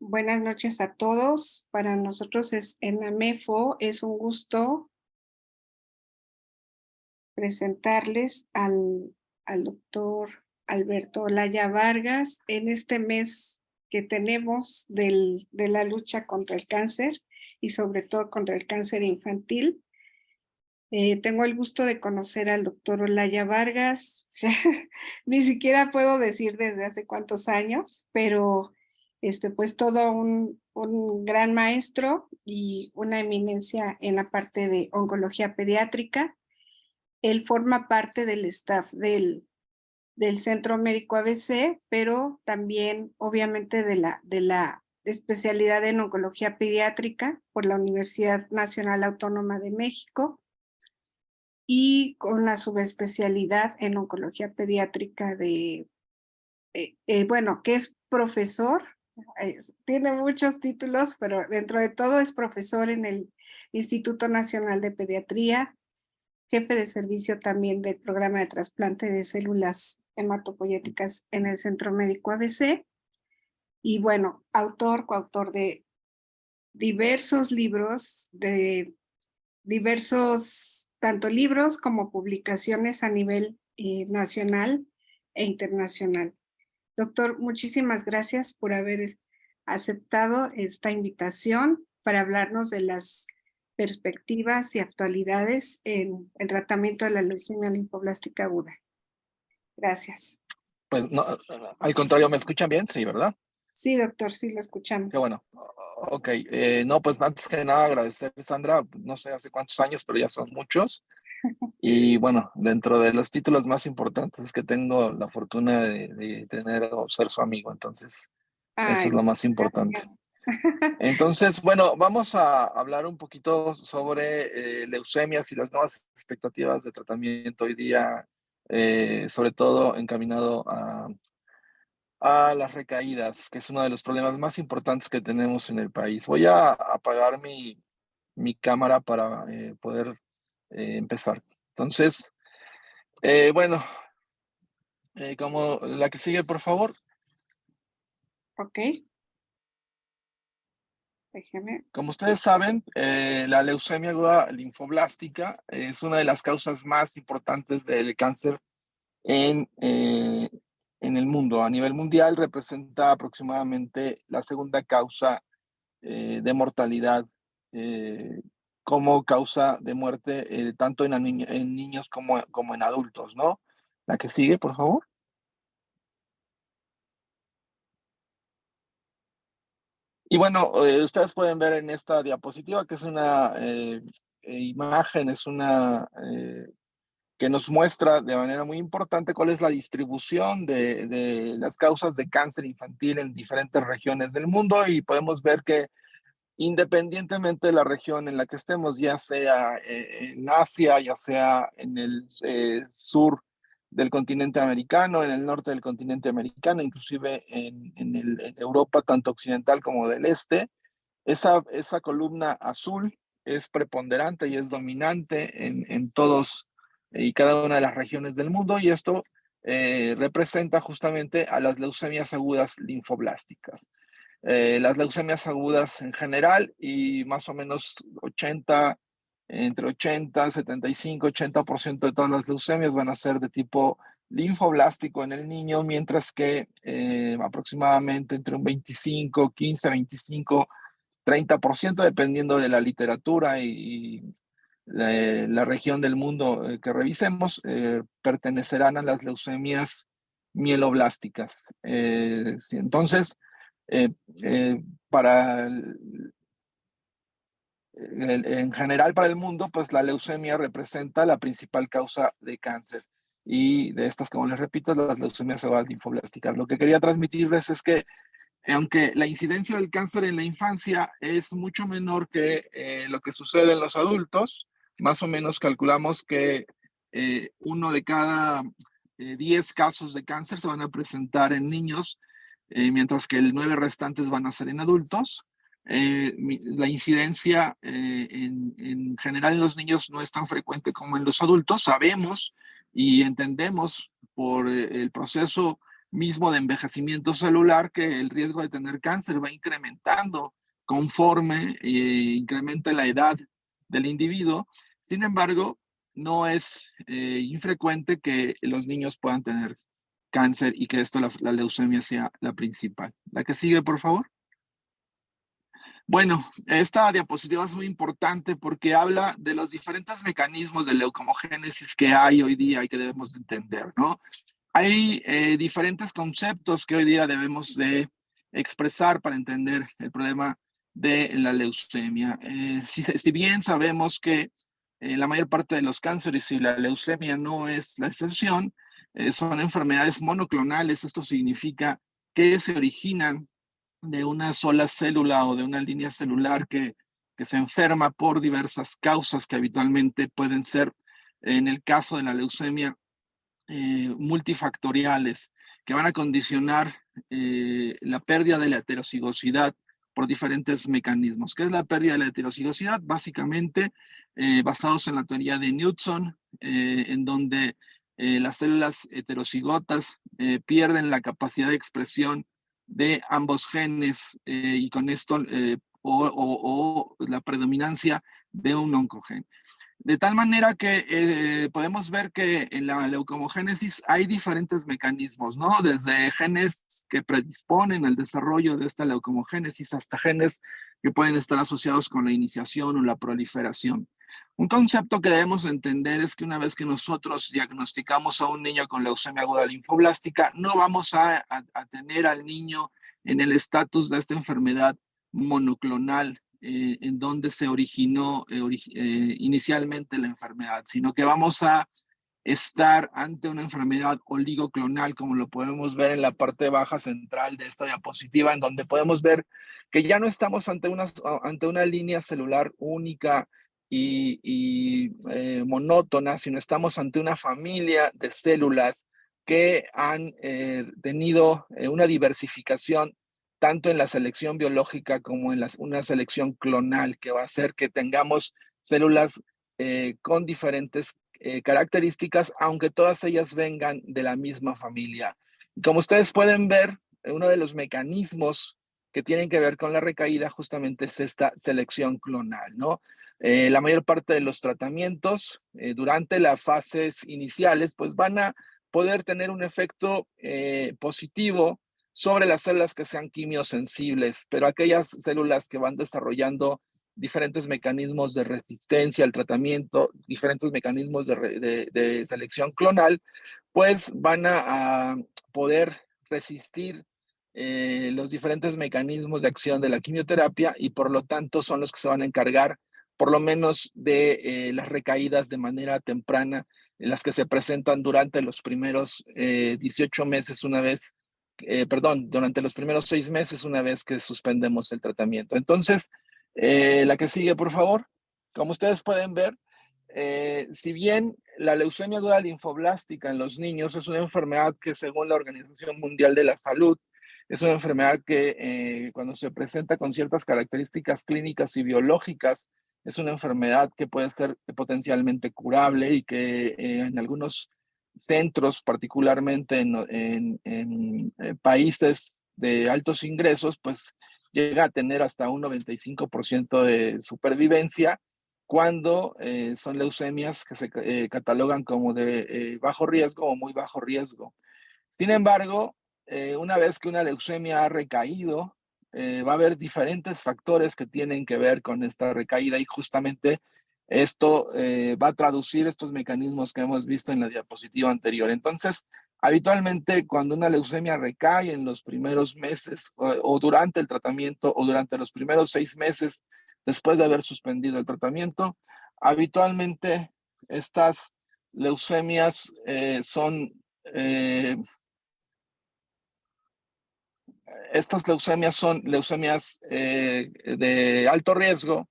Buenas noches a todos. Para nosotros en AMEFO es un gusto presentarles al doctor Alberto Olaya Vargas en este mes que tenemos de la lucha contra el cáncer y sobre todo contra el cáncer infantil. Tengo el gusto de conocer al doctor Olaya Vargas. Ni siquiera puedo decir desde hace cuántos años, pero pues todo un gran maestro y una eminencia en la parte de oncología pediátrica. Él forma parte del staff del Centro Médico ABC, pero también obviamente de la especialidad en oncología pediátrica por la Universidad Nacional Autónoma de México y con la subespecialidad en oncología pediátrica bueno, que es profesor, tiene muchos títulos, pero dentro de todo es profesor en el Instituto Nacional de Pediatría, jefe de servicio también del programa de trasplante de células hematopoyéticas en el Centro Médico ABC, y bueno, coautor de diversos libros, de diversos, tanto libros como publicaciones a nivel nacional e internacional. Doctor, muchísimas gracias por haber aceptado esta invitación para hablarnos de las perspectivas y actualidades en el tratamiento de la leucemia linfoblástica aguda. Gracias. Pues no, al contrario, ¿me escuchan bien? Sí, ¿verdad? Sí, doctor, sí lo escuchamos. Qué bueno. Ok, no, pues antes que nada agradecer, Sandra, no sé hace cuántos años, pero ya son muchos. Y bueno, dentro de los títulos más importantes es que tengo la fortuna de tener o ser su amigo, entonces eso Ay, es lo más importante. gracias. Entonces, bueno, vamos a hablar un poquito sobre leucemias y las nuevas expectativas de tratamiento hoy día, sobre todo encaminado a las recaídas, que es uno de los problemas más importantes que tenemos en el país. Voy a apagar mi cámara para poder empezar. Entonces, bueno, como la que sigue, por favor. Ok, déjeme. Como ustedes saben, la leucemia aguda linfoblástica es una de las causas más importantes del cáncer en el mundo. A nivel mundial representa aproximadamente la segunda causa de mortalidad como causa de muerte, tanto en niños como en adultos, ¿no? La que sigue, por favor. Y bueno, ustedes pueden ver en esta diapositiva que es una imagen, es una que nos muestra de manera muy importante cuál es la distribución de las causas de cáncer infantil en diferentes regiones del mundo y podemos ver que independientemente de la región en la que estemos, ya sea en Asia, ya sea en el sur del continente americano, en el norte del continente americano, inclusive en Europa, tanto occidental como del este, esa columna azul es preponderante y es dominante en todos y cada una de las regiones del mundo y esto representa justamente a las leucemias agudas linfoblásticas. Las leucemias agudas en general y más o menos entre 80, 75, 80% de todas las leucemias van a ser de tipo linfoblástico en el niño, mientras que aproximadamente entre un 25, 15, 25, 30%, dependiendo de la literatura y la región del mundo que revisemos, pertenecerán a las leucemias mieloblásticas. Sí, entonces, eh, eh, para en general para el mundo, pues la leucemia representa la principal causa de cáncer. Y de estas, como les repito, las leucemias agudas linfoblásticas. Lo que quería transmitirles es que aunque la incidencia del cáncer en la infancia es mucho menor que lo que sucede en los adultos, más o menos calculamos que uno de cada 10 casos de cáncer se van a presentar en niños, mientras que el 9 restantes van a ser en adultos. La incidencia en general en los niños no es tan frecuente como en los adultos. Sabemos y entendemos por el proceso mismo de envejecimiento celular, que el riesgo de tener cáncer va incrementando conforme incrementa la edad del individuo. Sin embargo, no es infrecuente que los niños puedan tener cáncer y que esto, la leucemia, sea la principal. La que sigue, por favor. Bueno, esta diapositiva es muy importante porque habla de los diferentes mecanismos de leucomogénesis que hay hoy día y que debemos de entender, ¿no? Hay diferentes conceptos que hoy día debemos de expresar para entender el problema de la leucemia. Si bien sabemos que la mayor parte de los cánceres y la leucemia no es la excepción, son enfermedades monoclonales. Esto significa que se originan de una sola célula o de una línea celular que se enferma por diversas causas que habitualmente pueden ser, en el caso de la leucemia, multifactoriales, que van a condicionar la pérdida de la heterocigosidad por diferentes mecanismos. ¿Qué es la pérdida de la heterocigosidad? Básicamente, basados en la teoría de Knudson, en donde las células heterocigotas pierden la capacidad de expresión de ambos genes y con esto o la predominancia de un oncogen. De tal manera que podemos ver que en la leucomogénesis hay diferentes mecanismos, ¿no? Desde genes que predisponen al desarrollo de esta leucomogénesis hasta genes que pueden estar asociados con la iniciación o la proliferación. Un concepto que debemos entender es que una vez que nosotros diagnosticamos a un niño con leucemia aguda linfoblástica, no vamos a tener al niño en el estatus de esta enfermedad monoclonal en donde se originó inicialmente la enfermedad, sino que vamos a estar ante una enfermedad oligoclonal, como lo podemos ver en la parte baja central de esta diapositiva, en donde podemos ver que ya no estamos ante una línea celular única y monótona, sino estamos ante una familia de células que han tenido una diversificación tanto en la selección biológica como en una selección clonal, que va a hacer que tengamos células con diferentes características, aunque todas ellas vengan de la misma familia. Y como ustedes pueden ver, uno de los mecanismos que tienen que ver con la recaída justamente es esta selección clonal, ¿no? La mayor parte de los tratamientos durante las fases iniciales, pues van a poder tener un efecto positivo sobre las células que sean quimiosensibles, pero aquellas células que van desarrollando diferentes mecanismos de resistencia al tratamiento, diferentes mecanismos de selección clonal, pues van a poder resistir los diferentes mecanismos de acción de la quimioterapia y por lo tanto son los que se van a encargar por lo menos de las recaídas de manera temprana, en las que se presentan durante los primeros 18 meses una vez durante los primeros 6 meses una vez que suspendemos el tratamiento. Entonces, la que sigue, por favor. Como ustedes pueden ver, si bien la leucemia aguda linfoblástica en los niños es una enfermedad que según la Organización Mundial de la Salud, es una enfermedad que cuando se presenta con ciertas características clínicas y biológicas, es una enfermedad que puede ser potencialmente curable y que en algunos centros, particularmente en países de altos ingresos, pues llega a tener hasta un 95% de supervivencia cuando son leucemias que se catalogan como de bajo riesgo o muy bajo riesgo. Sin embargo, una vez que una leucemia ha recaído, va a haber diferentes factores que tienen que ver con esta recaída y justamente esto va a traducir estos mecanismos que hemos visto en la diapositiva anterior. Entonces, habitualmente cuando una leucemia recae en los primeros meses o durante el tratamiento o durante los primeros 6 meses después de haber suspendido el tratamiento, habitualmente estas leucemias son estas leucemias son leucemias de alto riesgo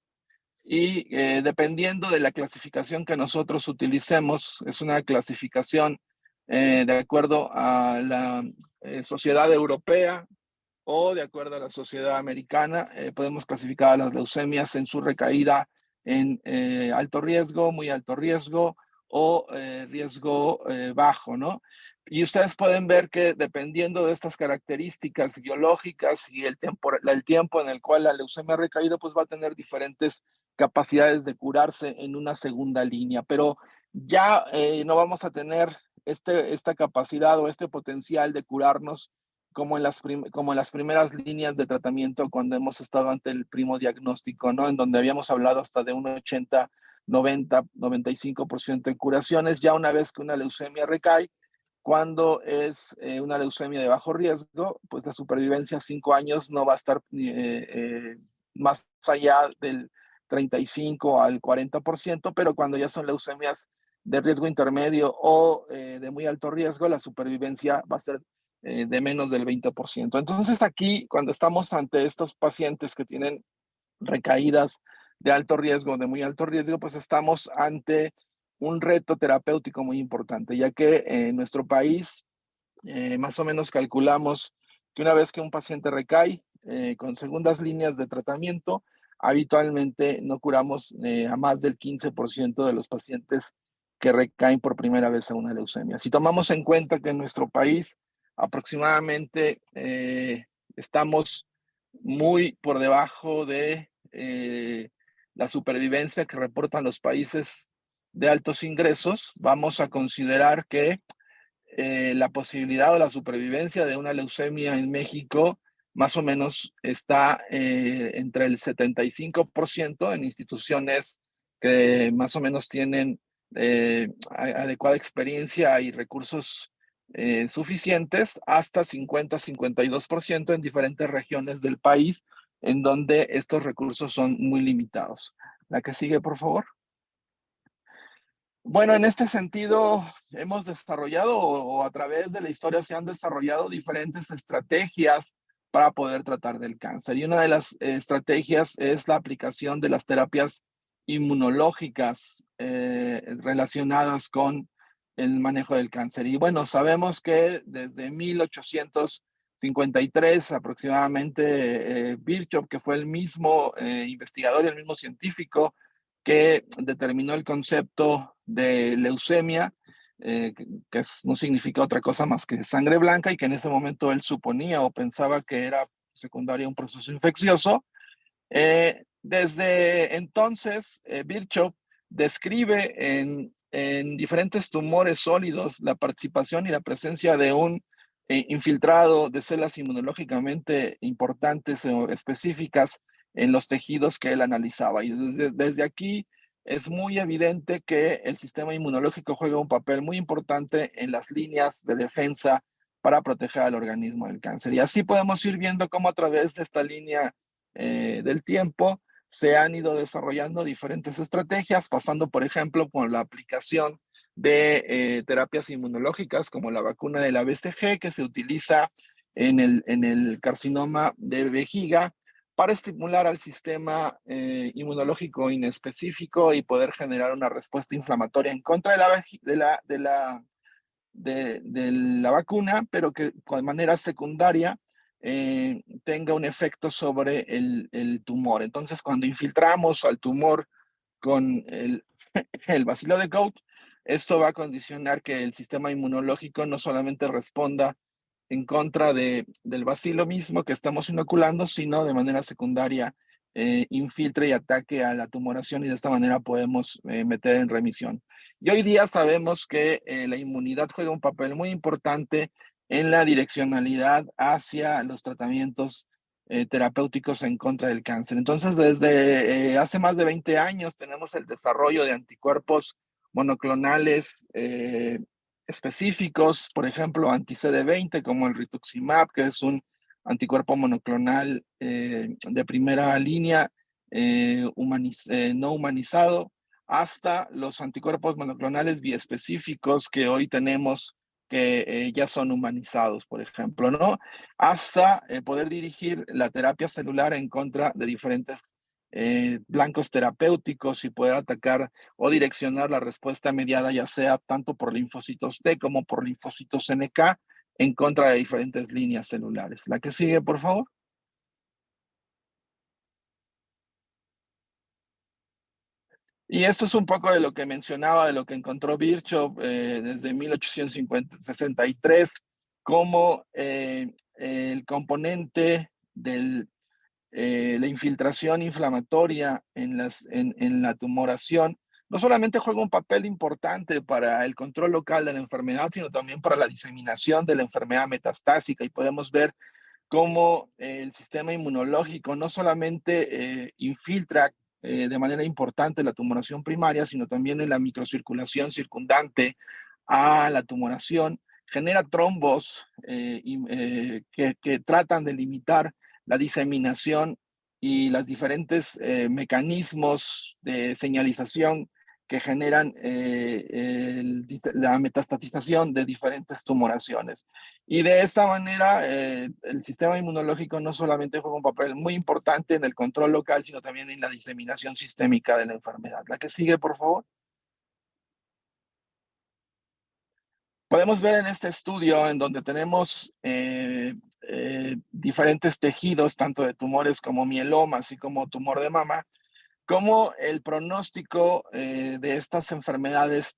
y dependiendo de la clasificación que nosotros utilicemos, es una clasificación de acuerdo a la sociedad europea o de acuerdo a la sociedad americana, podemos clasificar a las leucemias en su recaída en alto riesgo, muy alto riesgo o riesgo bajo, ¿no? Y ustedes pueden ver que dependiendo de estas características biológicas y el tiempo en el cual la leucemia ha recaído, pues va a tener diferentes capacidades de curarse en una segunda línea, pero ya no vamos a tener esta capacidad o este potencial de curarnos como en las primeras líneas de tratamiento cuando hemos estado ante el primo diagnóstico, ¿no? En donde habíamos hablado hasta de un 80, 90, 95% de curaciones, ya una vez que una leucemia recae, cuando es una leucemia de bajo riesgo, pues la supervivencia a 5 años no va a estar más allá del 35 al 40%, pero cuando ya son leucemias de riesgo intermedio o de muy alto riesgo, la supervivencia va a ser de menos del 20%. Entonces aquí, cuando estamos ante estos pacientes que tienen recaídas de alto riesgo, de muy alto riesgo, pues estamos ante un reto terapéutico muy importante, ya que en nuestro país más o menos calculamos que una vez que un paciente recae con segundas líneas de tratamiento, habitualmente no curamos a más del 15% de los pacientes que recaen por primera vez a una leucemia. Si tomamos en cuenta que en nuestro país aproximadamente estamos muy por debajo de la supervivencia que reportan los países de altos ingresos, vamos a considerar que la posibilidad o la supervivencia de una leucemia en México más o menos está entre el 75% en instituciones que más o menos tienen adecuada experiencia y recursos suficientes, hasta 50-52% en diferentes regiones del país en donde estos recursos son muy limitados. La que sigue, por favor. Bueno, en este sentido, hemos desarrollado o a través de la historia se han desarrollado diferentes estrategias para poder tratar del cáncer. Y una de las estrategias es la aplicación de las terapias inmunológicas relacionadas con el manejo del cáncer. Y bueno, sabemos que desde 1853 aproximadamente, Virchow, que fue el mismo investigador y el mismo científico que determinó el concepto de leucemia, no significa otra cosa más que sangre blanca, y que en ese momento él suponía o pensaba que era secundaria a un proceso infeccioso. Desde entonces, Virchow describe en diferentes tumores sólidos la participación y la presencia de un infiltrado de células inmunológicamente importantes o específicas en los tejidos que él analizaba. Y desde aquí es muy evidente que el sistema inmunológico juega un papel muy importante en las líneas de defensa para proteger al organismo del cáncer. Y así podemos ir viendo cómo a través de esta línea del tiempo se han ido desarrollando diferentes estrategias, pasando, por ejemplo, por la aplicación de terapias inmunológicas como la vacuna de la BCG, que se utiliza en el carcinoma de vejiga para estimular al sistema inmunológico inespecífico y poder generar una respuesta inflamatoria en contra de la vacuna, pero que de manera secundaria tenga un efecto sobre el tumor. Entonces, cuando infiltramos al tumor con el bacilo de Gout, esto va a condicionar que el sistema inmunológico no solamente responda en contra del bacilo mismo que estamos inoculando, sino de manera secundaria infiltre y ataque a la tumoración, y de esta manera podemos meter en remisión. Y hoy día sabemos que la inmunidad juega un papel muy importante en la direccionalidad hacia los tratamientos terapéuticos en contra del cáncer. Entonces, desde hace más de 20 años tenemos el desarrollo de anticuerpos monoclonales específicos, por ejemplo, anti-CD20, como el rituximab, que es un anticuerpo monoclonal de primera línea, no humanizado, hasta los anticuerpos monoclonales biespecíficos que hoy tenemos que ya son humanizados, por ejemplo, ¿no? Hasta poder dirigir la terapia celular en contra de diferentes blancos terapéuticos y poder atacar o direccionar la respuesta mediada, ya sea tanto por linfocitos T como por linfocitos NK, en contra de diferentes líneas celulares. La que sigue, por favor. Y esto es un poco de lo que mencionaba, de lo que encontró Virchow desde 1863, como el componente de la infiltración inflamatoria en la tumoración no solamente juega un papel importante para el control local de la enfermedad, sino también para la diseminación de la enfermedad metastásica. Y podemos ver cómo el sistema inmunológico no solamente infiltra de manera importante la tumoración primaria, sino también en la microcirculación circundante a la tumoración, genera trombos que tratan de limitar la diseminación y los diferentes mecanismos de señalización que generan la metastatización de diferentes tumoraciones. Y de esta manera, el sistema inmunológico no solamente juega un papel muy importante en el control local, sino también en la diseminación sistémica de la enfermedad. La que sigue, por favor. Podemos ver en este estudio, en donde tenemos diferentes tejidos, tanto de tumores como mieloma, así como tumor de mama, cómo el pronóstico de estas enfermedades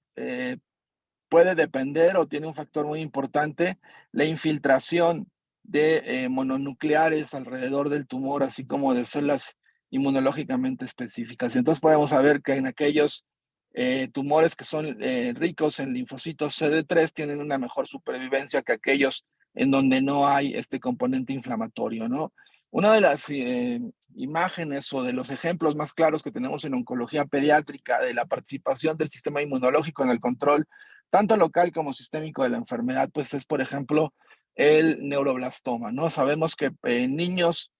puede depender o tiene un factor muy importante, la infiltración de mononucleares alrededor del tumor, así como de células inmunológicamente específicas. Entonces podemos saber que en aquellos tumores que son ricos en linfocitos CD3 tienen una mejor supervivencia que aquellos en donde no hay este componente inflamatorio, ¿no? Una de las imágenes o de los ejemplos más claros que tenemos en oncología pediátrica de la participación del sistema inmunológico en el control tanto local como sistémico de la enfermedad, pues es, por ejemplo, el neuroblastoma, ¿no? Sabemos que niños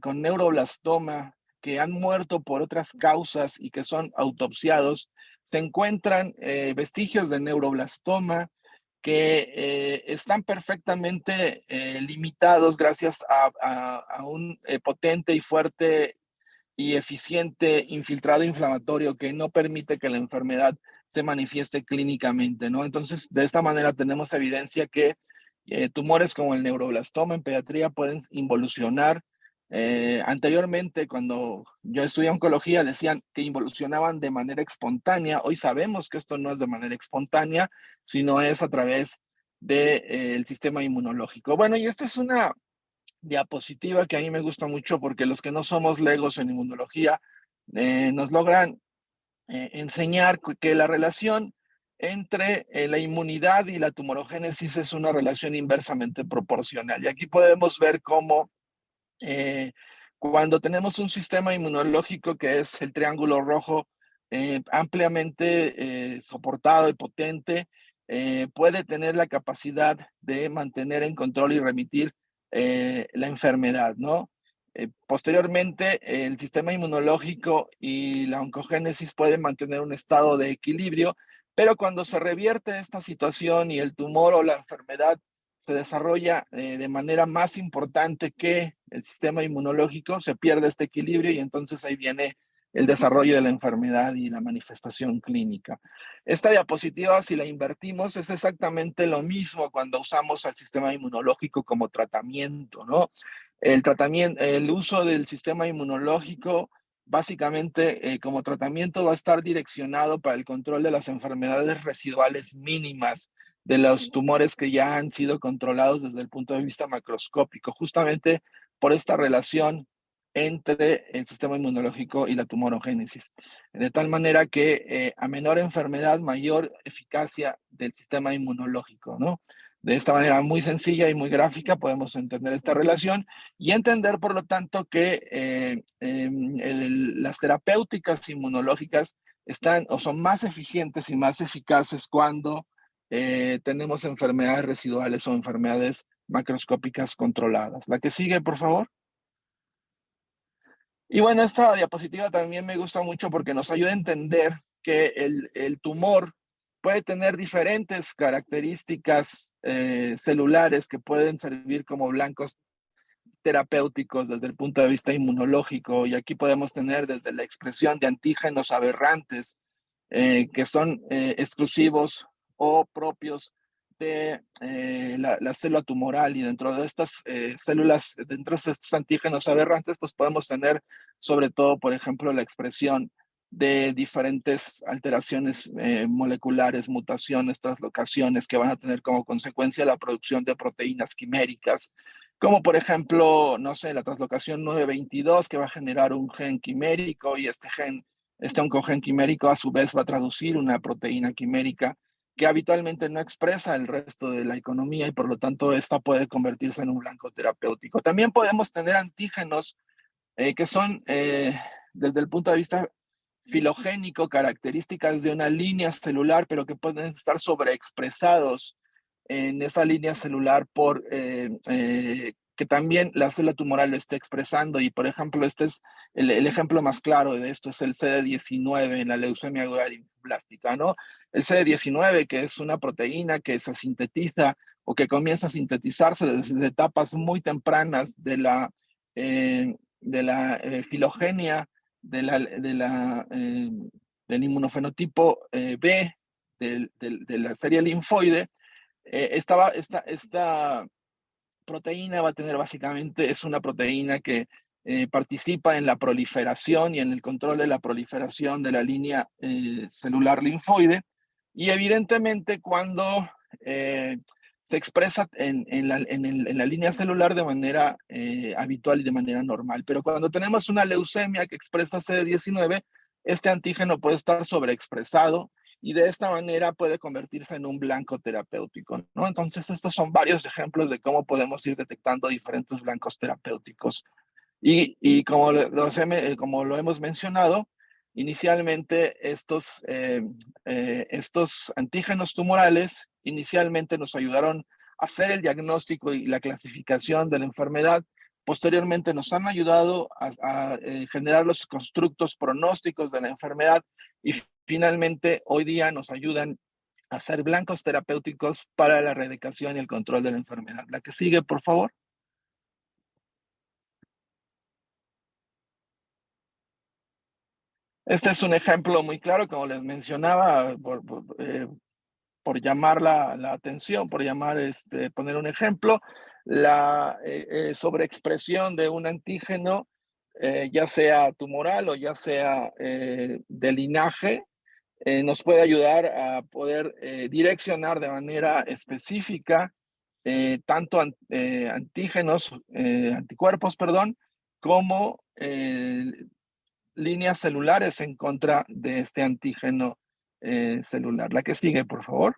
con neuroblastoma que han muerto por otras causas y que son autopsiados, se encuentran vestigios de neuroblastoma que están perfectamente limitados gracias a un potente y fuerte y eficiente infiltrado inflamatorio que no permite que la enfermedad se manifieste clínicamente, ¿no? Entonces, de esta manera tenemos evidencia que tumores como el neuroblastoma en pediatría pueden involucionar. Anteriormente, cuando yo estudié oncología, decían que involucionaban de manera espontánea. Hoy sabemos que esto no es de manera espontánea, sino es a través del sistema inmunológico. Bueno, y esta es una diapositiva que a mí me gusta mucho porque los que no somos legos en inmunología nos logran enseñar que la relación entre la inmunidad y la tumorogénesis es una relación inversamente proporcional. Y aquí podemos ver cómo eh, cuando tenemos un sistema inmunológico que es el triángulo rojo ampliamente soportado y potente, puede tener la capacidad de mantener en control y remitir la enfermedad, ¿no? Posteriormente, el sistema inmunológico y la oncogénesis pueden mantener un estado de equilibrio, pero cuando se revierte esta situación y el tumor o la enfermedad se desarrolla de manera más importante que el sistema inmunológico, se pierde este equilibrio y entonces ahí viene el desarrollo de la enfermedad y la manifestación clínica. Esta diapositiva, si la invertimos, es exactamente lo mismo cuando usamos al sistema inmunológico como tratamiento, ¿no? El tratamiento, el uso del sistema inmunológico básicamente como tratamiento va a estar direccionado para el control de las enfermedades residuales mínimas de los tumores que ya han sido controlados desde el punto de vista macroscópico, justamente por esta relación entre el sistema inmunológico y la tumorogénesis. De tal manera que a menor enfermedad, mayor eficacia del sistema inmunológico, ¿no? De esta manera muy sencilla y muy gráfica podemos entender esta relación y entender, por lo tanto, que las terapéuticas inmunológicas están o son más eficientes y más eficaces cuando tenemos enfermedades residuales o enfermedades macroscópicas controladas. La que sigue, por favor. Y bueno, esta diapositiva también me gusta mucho porque nos ayuda a entender que el tumor puede tener diferentes características celulares que pueden servir como blancos terapéuticos desde el punto de vista inmunológico. Y aquí podemos tener desde la expresión de antígenos aberrantes que son exclusivos o propios de la célula tumoral y dentro de estas células, dentro de estos antígenos aberrantes, pues podemos tener sobre todo, por ejemplo, la expresión de diferentes alteraciones moleculares, mutaciones, translocaciones que van a tener como consecuencia la producción de proteínas quiméricas, como por ejemplo, no sé, la translocación 922 que va a generar un gen quimérico y este oncogen quimérico a su vez va a traducir una proteína quimérica que habitualmente no expresa el resto de la economía y por lo tanto esta puede convertirse en un blanco terapéutico. También podemos tener antígenos que son, desde el punto de vista filogénico, características de una línea celular, pero que pueden estar sobreexpresados en esa línea celular por que también la célula tumoral lo esté expresando. Y por ejemplo, este es el ejemplo más claro de esto, es el CD19 en la leucemia aguda linfoblástica, ¿no? El CD19, que es una proteína que se sintetiza o que comienza a sintetizarse desde etapas muy tempranas de la filogenia del inmunofenotipo B de la serie linfoide. Esta proteína va a tener básicamente, es una proteína que participa en la proliferación y en el control de la proliferación de la línea celular linfoide. Y evidentemente cuando se expresa en la línea celular de manera habitual y de manera normal. Pero cuando tenemos una leucemia que expresa CD19, este antígeno puede estar sobreexpresado y de esta manera puede convertirse en un blanco terapéutico, ¿no? Entonces, estos son varios ejemplos de cómo podemos ir detectando diferentes blancos terapéuticos. Y como lo hemos mencionado, inicialmente estos antígenos tumorales inicialmente nos ayudaron a hacer el diagnóstico y la clasificación de la enfermedad. Posteriormente nos han ayudado a generar los constructos pronósticos de la enfermedad y finalmente hoy día nos ayudan a hacer blancos terapéuticos para la erradicación y el control de la enfermedad. La que sigue, por favor. Este es un ejemplo muy claro, como les mencionaba, por llamar la atención, por poner un ejemplo, la sobreexpresión de un antígeno, ya sea tumoral o ya sea de linaje, nos puede ayudar a poder direccionar de manera específica tanto anticuerpos, perdón, como líneas celulares en contra de este antígeno celular. La que sigue, por favor.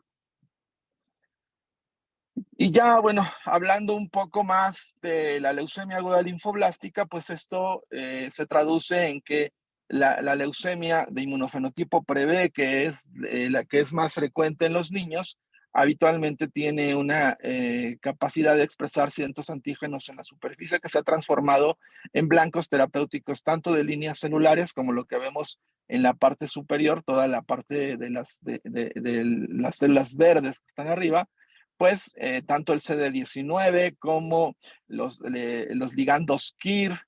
Y ya, bueno, hablando un poco más de la leucemia aguda linfoblástica, pues esto se traduce en que la leucemia de inmunofenotipo PreB, que es la que es más frecuente en los niños, habitualmente tiene una capacidad de expresar ciertos antígenos en la superficie que se ha transformado en blancos terapéuticos, tanto de líneas celulares como lo que vemos en la parte superior, toda la parte de las células verdes que están arriba, pues tanto el CD19 como los ligandos KIR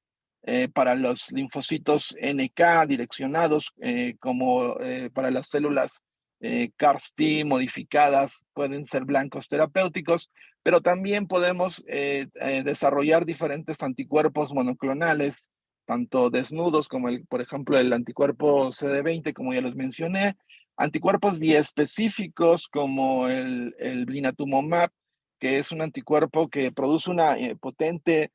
para los linfocitos NK direccionados, como para las células CARS-T modificadas, pueden ser blancos terapéuticos, pero también podemos desarrollar diferentes anticuerpos monoclonales, tanto desnudos como, por ejemplo, el anticuerpo CD20, como ya les mencioné, anticuerpos biespecíficos como el blinatumomab, que es un anticuerpo que produce una potente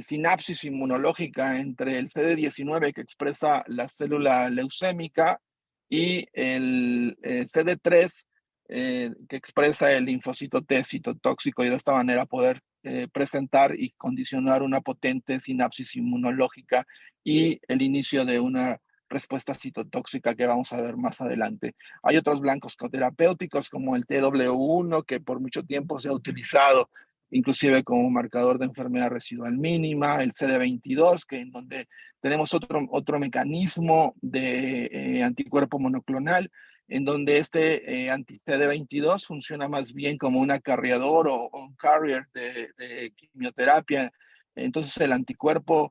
sinapsis inmunológica entre el CD19 que expresa la célula leucémica y el CD3 que expresa el linfocito T citotóxico y de esta manera poder presentar y condicionar una potente sinapsis inmunológica y el inicio de una respuesta citotóxica que vamos a ver más adelante. Hay otros blancos terapéuticos como el TW1 que por mucho tiempo se ha utilizado inclusive como marcador de enfermedad residual mínima, el CD22, que en donde tenemos otro mecanismo de anticuerpo monoclonal, en donde este anti-CD22 funciona más bien como un acarreador o un carrier de quimioterapia. Entonces el anticuerpo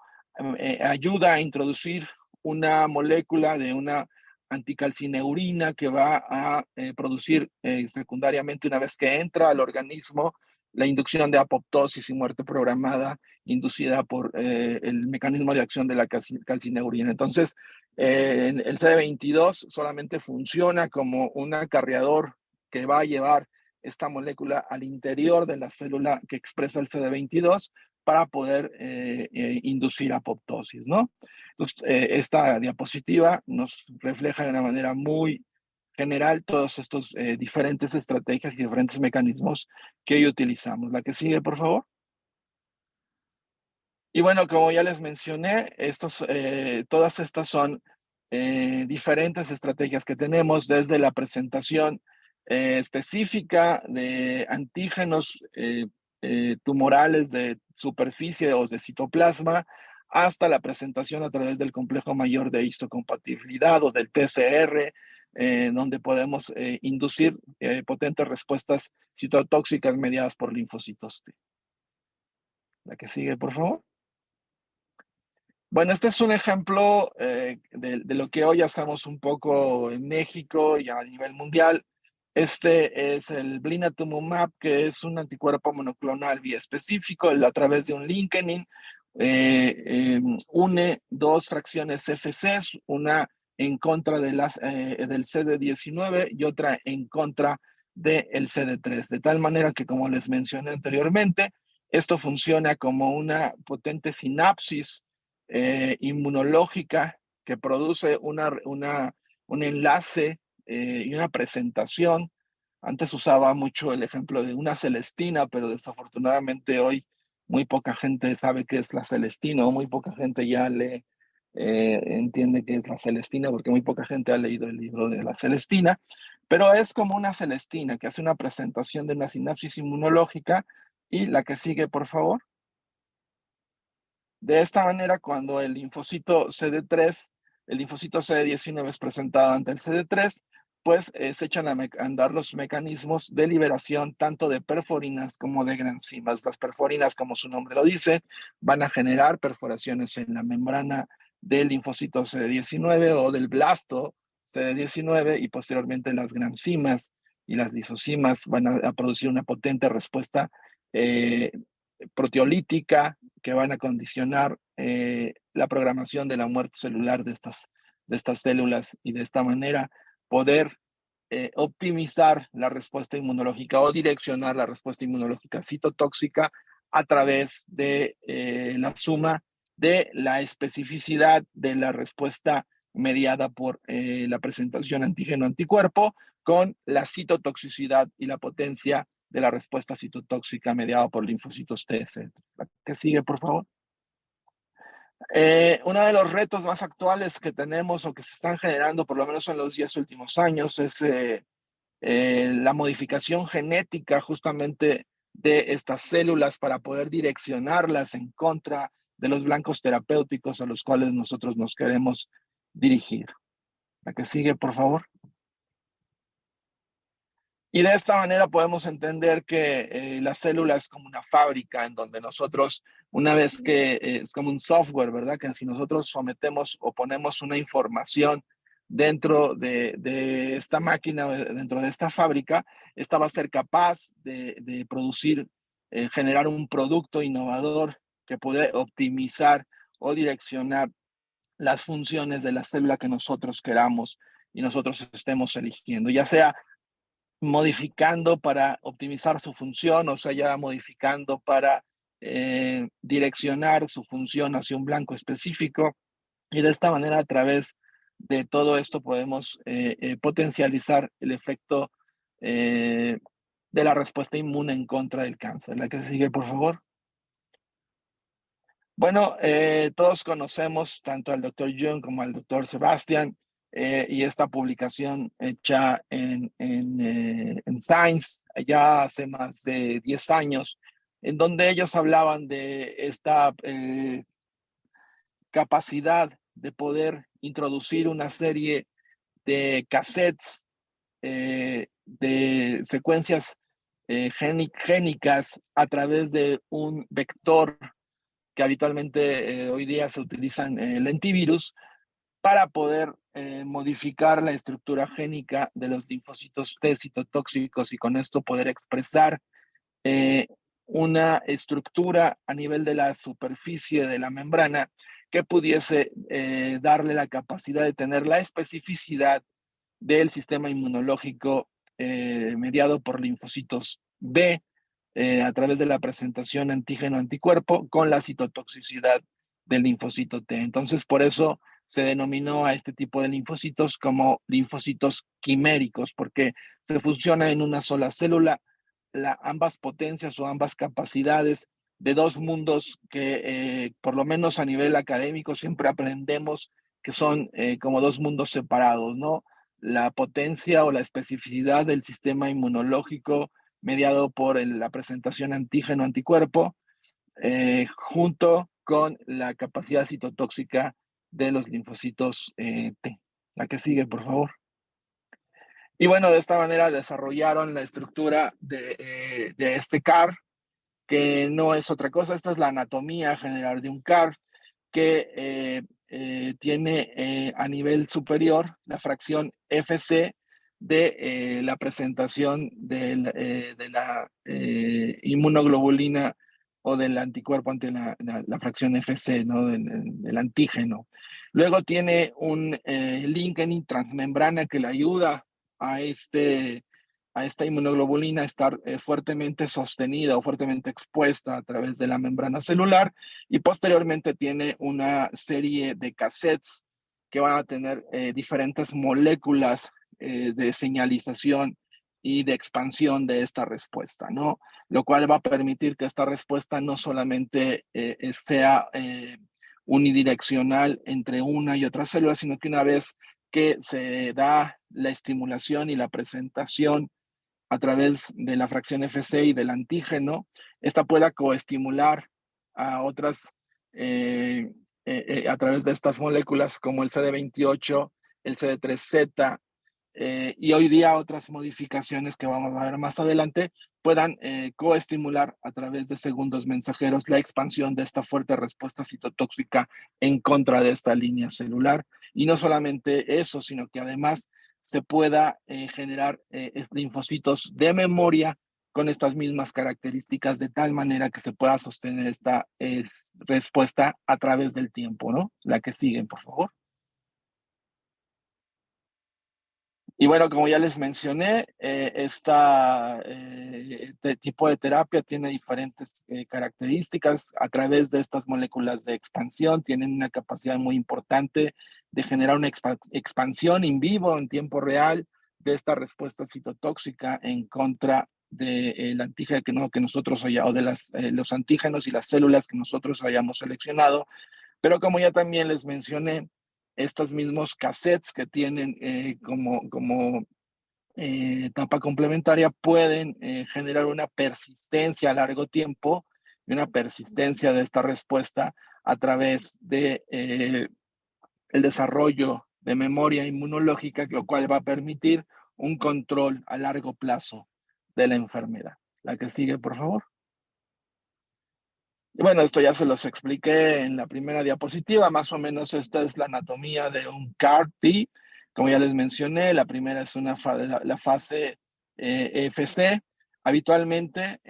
ayuda a introducir una molécula de una anticalcineurina que va a producir secundariamente una vez que entra al organismo la inducción de apoptosis y muerte programada inducida por el mecanismo de acción de la calcineurina. Entonces, El CD22 solamente funciona como un acarreador que va a llevar esta molécula al interior de la célula que expresa el CD22 para poder inducir apoptosis, ¿no? Entonces, esta diapositiva nos refleja de una manera muy general todos estos diferentes estrategias y diferentes mecanismos que hoy utilizamos. La que sigue, por favor. Y bueno, como ya les mencioné, todas estas son diferentes estrategias que tenemos desde la presentación específica de antígenos tumorales de superficie o de citoplasma, hasta la presentación a través del complejo mayor de histocompatibilidad o del TCR, donde podemos inducir potentes respuestas citotóxicas mediadas por linfocitos T. La que sigue, por favor. Bueno, este es un ejemplo de lo que hoy hacemos un poco en México y a nivel mundial. Este es el blinatumomab, que es un anticuerpo monoclonal biespecífico, a través de un LinkedIn. Une dos fracciones FCs, una en contra de del CD19 y otra en contra del CD3, de tal manera que, como les mencioné anteriormente, esto funciona como una potente sinapsis inmunológica que produce un enlace y una presentación. Antes usaba mucho el ejemplo de una celestina, pero desafortunadamente hoy muy poca gente sabe qué es la celestina, o muy poca gente ya entiende qué es la celestina, porque muy poca gente ha leído el libro de la celestina, pero es como una celestina que hace una presentación de una sinapsis inmunológica. Y la que sigue, por favor. De esta manera, cuando el linfocito CD3, el linfocito CD19 es presentado ante el CD3, pues se echan a andar los mecanismos de liberación tanto de perforinas como de granzimas. Las perforinas, como su nombre lo dice, van a generar perforaciones en la membrana del linfocito CD19 o del blasto CD19, y posteriormente las granzimas y las lisocimas van a producir una potente respuesta proteolítica que van a condicionar la programación de la muerte celular de estas células, y de esta manera poder optimizar la respuesta inmunológica o direccionar la respuesta inmunológica citotóxica a través de la suma de la especificidad de la respuesta mediada por la presentación antígeno-anticuerpo con la citotoxicidad y la potencia de la respuesta citotóxica mediada por linfocitos T. La que sigue, por favor. Uno de los retos más actuales que tenemos o que se están generando, por lo menos en los 10 últimos años, es la modificación genética justamente de estas células para poder direccionarlas en contra de los blancos terapéuticos a los cuales nosotros nos queremos dirigir. La que sigue, por favor. Y de esta manera podemos entender que la célula es como una fábrica en donde nosotros, una vez que es como un software, ¿verdad? Que si nosotros sometemos o ponemos una información dentro de esta máquina, dentro de esta fábrica, esta va a ser capaz de producir, generar un producto innovador que puede optimizar o direccionar las funciones de la célula que nosotros queramos y nosotros estemos eligiendo, ya sea modificando para optimizar su función, o sea, ya modificando para direccionar su función hacia un blanco específico. Y de esta manera, a través de todo esto, podemos potencializar el efecto de la respuesta inmune en contra del cáncer. La que sigue, por favor. Bueno, todos conocemos tanto al doctor Jung como al doctor Sebastián, y esta publicación hecha en Science ya hace más de 10 años, en donde ellos hablaban de esta capacidad de poder introducir una serie de cassettes de secuencias génicas a través de un vector que habitualmente hoy día se utilizan lentivirus para poder modificar la estructura génica de los linfocitos T citotóxicos, y con esto poder expresar eh, una estructura a nivel de la superficie de la membrana que pudiese darle la capacidad de tener la especificidad del sistema inmunológico mediado por linfocitos B a través de la presentación antígeno-anticuerpo con la citotoxicidad del linfocito T. Entonces, por eso se denominó a este tipo de linfocitos como linfocitos quiméricos, porque se fusiona en una sola célula ambas potencias o ambas capacidades de dos mundos que, por lo menos a nivel académico, siempre aprendemos que son como dos mundos separados, ¿no? La potencia o la especificidad del sistema inmunológico mediado por la presentación antígeno-anticuerpo, junto con la capacidad citotóxica de los linfocitos T. La que sigue, por favor. Y bueno, de esta manera desarrollaron la estructura de este CAR, que no es otra cosa, esta es la anatomía general de un CAR, que tiene a nivel superior la fracción FC de la presentación de la inmunoglobulina o del anticuerpo ante la fracción FC, ¿no? del antígeno. Luego tiene un LinkedIn transmembrana que le ayuda a, a esta inmunoglobulina a estar fuertemente sostenida o fuertemente expuesta a través de la membrana celular, y posteriormente tiene una serie de cassettes que van a tener diferentes moléculas de señalización y de expansión de esta respuesta, ¿no? Lo cual va a permitir que esta respuesta no solamente sea unidireccional entre una y otra célula, sino que una vez que se da la estimulación y la presentación a través de la fracción FC y del antígeno, esta pueda coestimular a otras a través de estas moléculas como el CD28, el CD3Z y hoy día otras modificaciones que vamos a ver más adelante puedan coestimular a través de segundos mensajeros la expansión de esta fuerte respuesta citotóxica en contra de esta línea celular. Y no solamente eso, sino que además se pueda generar linfocitos de memoria con estas mismas características de tal manera que se pueda sostener esta respuesta a través del tiempo, ¿no? La que siguen, por favor. Y bueno, como ya les mencioné, este tipo de terapia tiene diferentes características. A través de estas moléculas de expansión tienen una capacidad muy importante de generar una expansión in vivo, en tiempo real, de esta respuesta citotóxica en contra del antígeno que nosotros hayamos, o de los antígenos y las células que nosotros hayamos seleccionado. Pero como ya también les mencioné, estos mismos cassettes que tienen como etapa complementaria pueden generar una persistencia a largo tiempo y una persistencia de esta respuesta a través de el desarrollo de memoria inmunológica, lo cual va a permitir un control a largo plazo de la enfermedad. La que sigue, por favor. Y bueno, esto ya se los expliqué en la primera diapositiva, más o menos esta es la anatomía de un CAR-T. Como ya les mencioné, la primera es la fase FC. Habitualmente,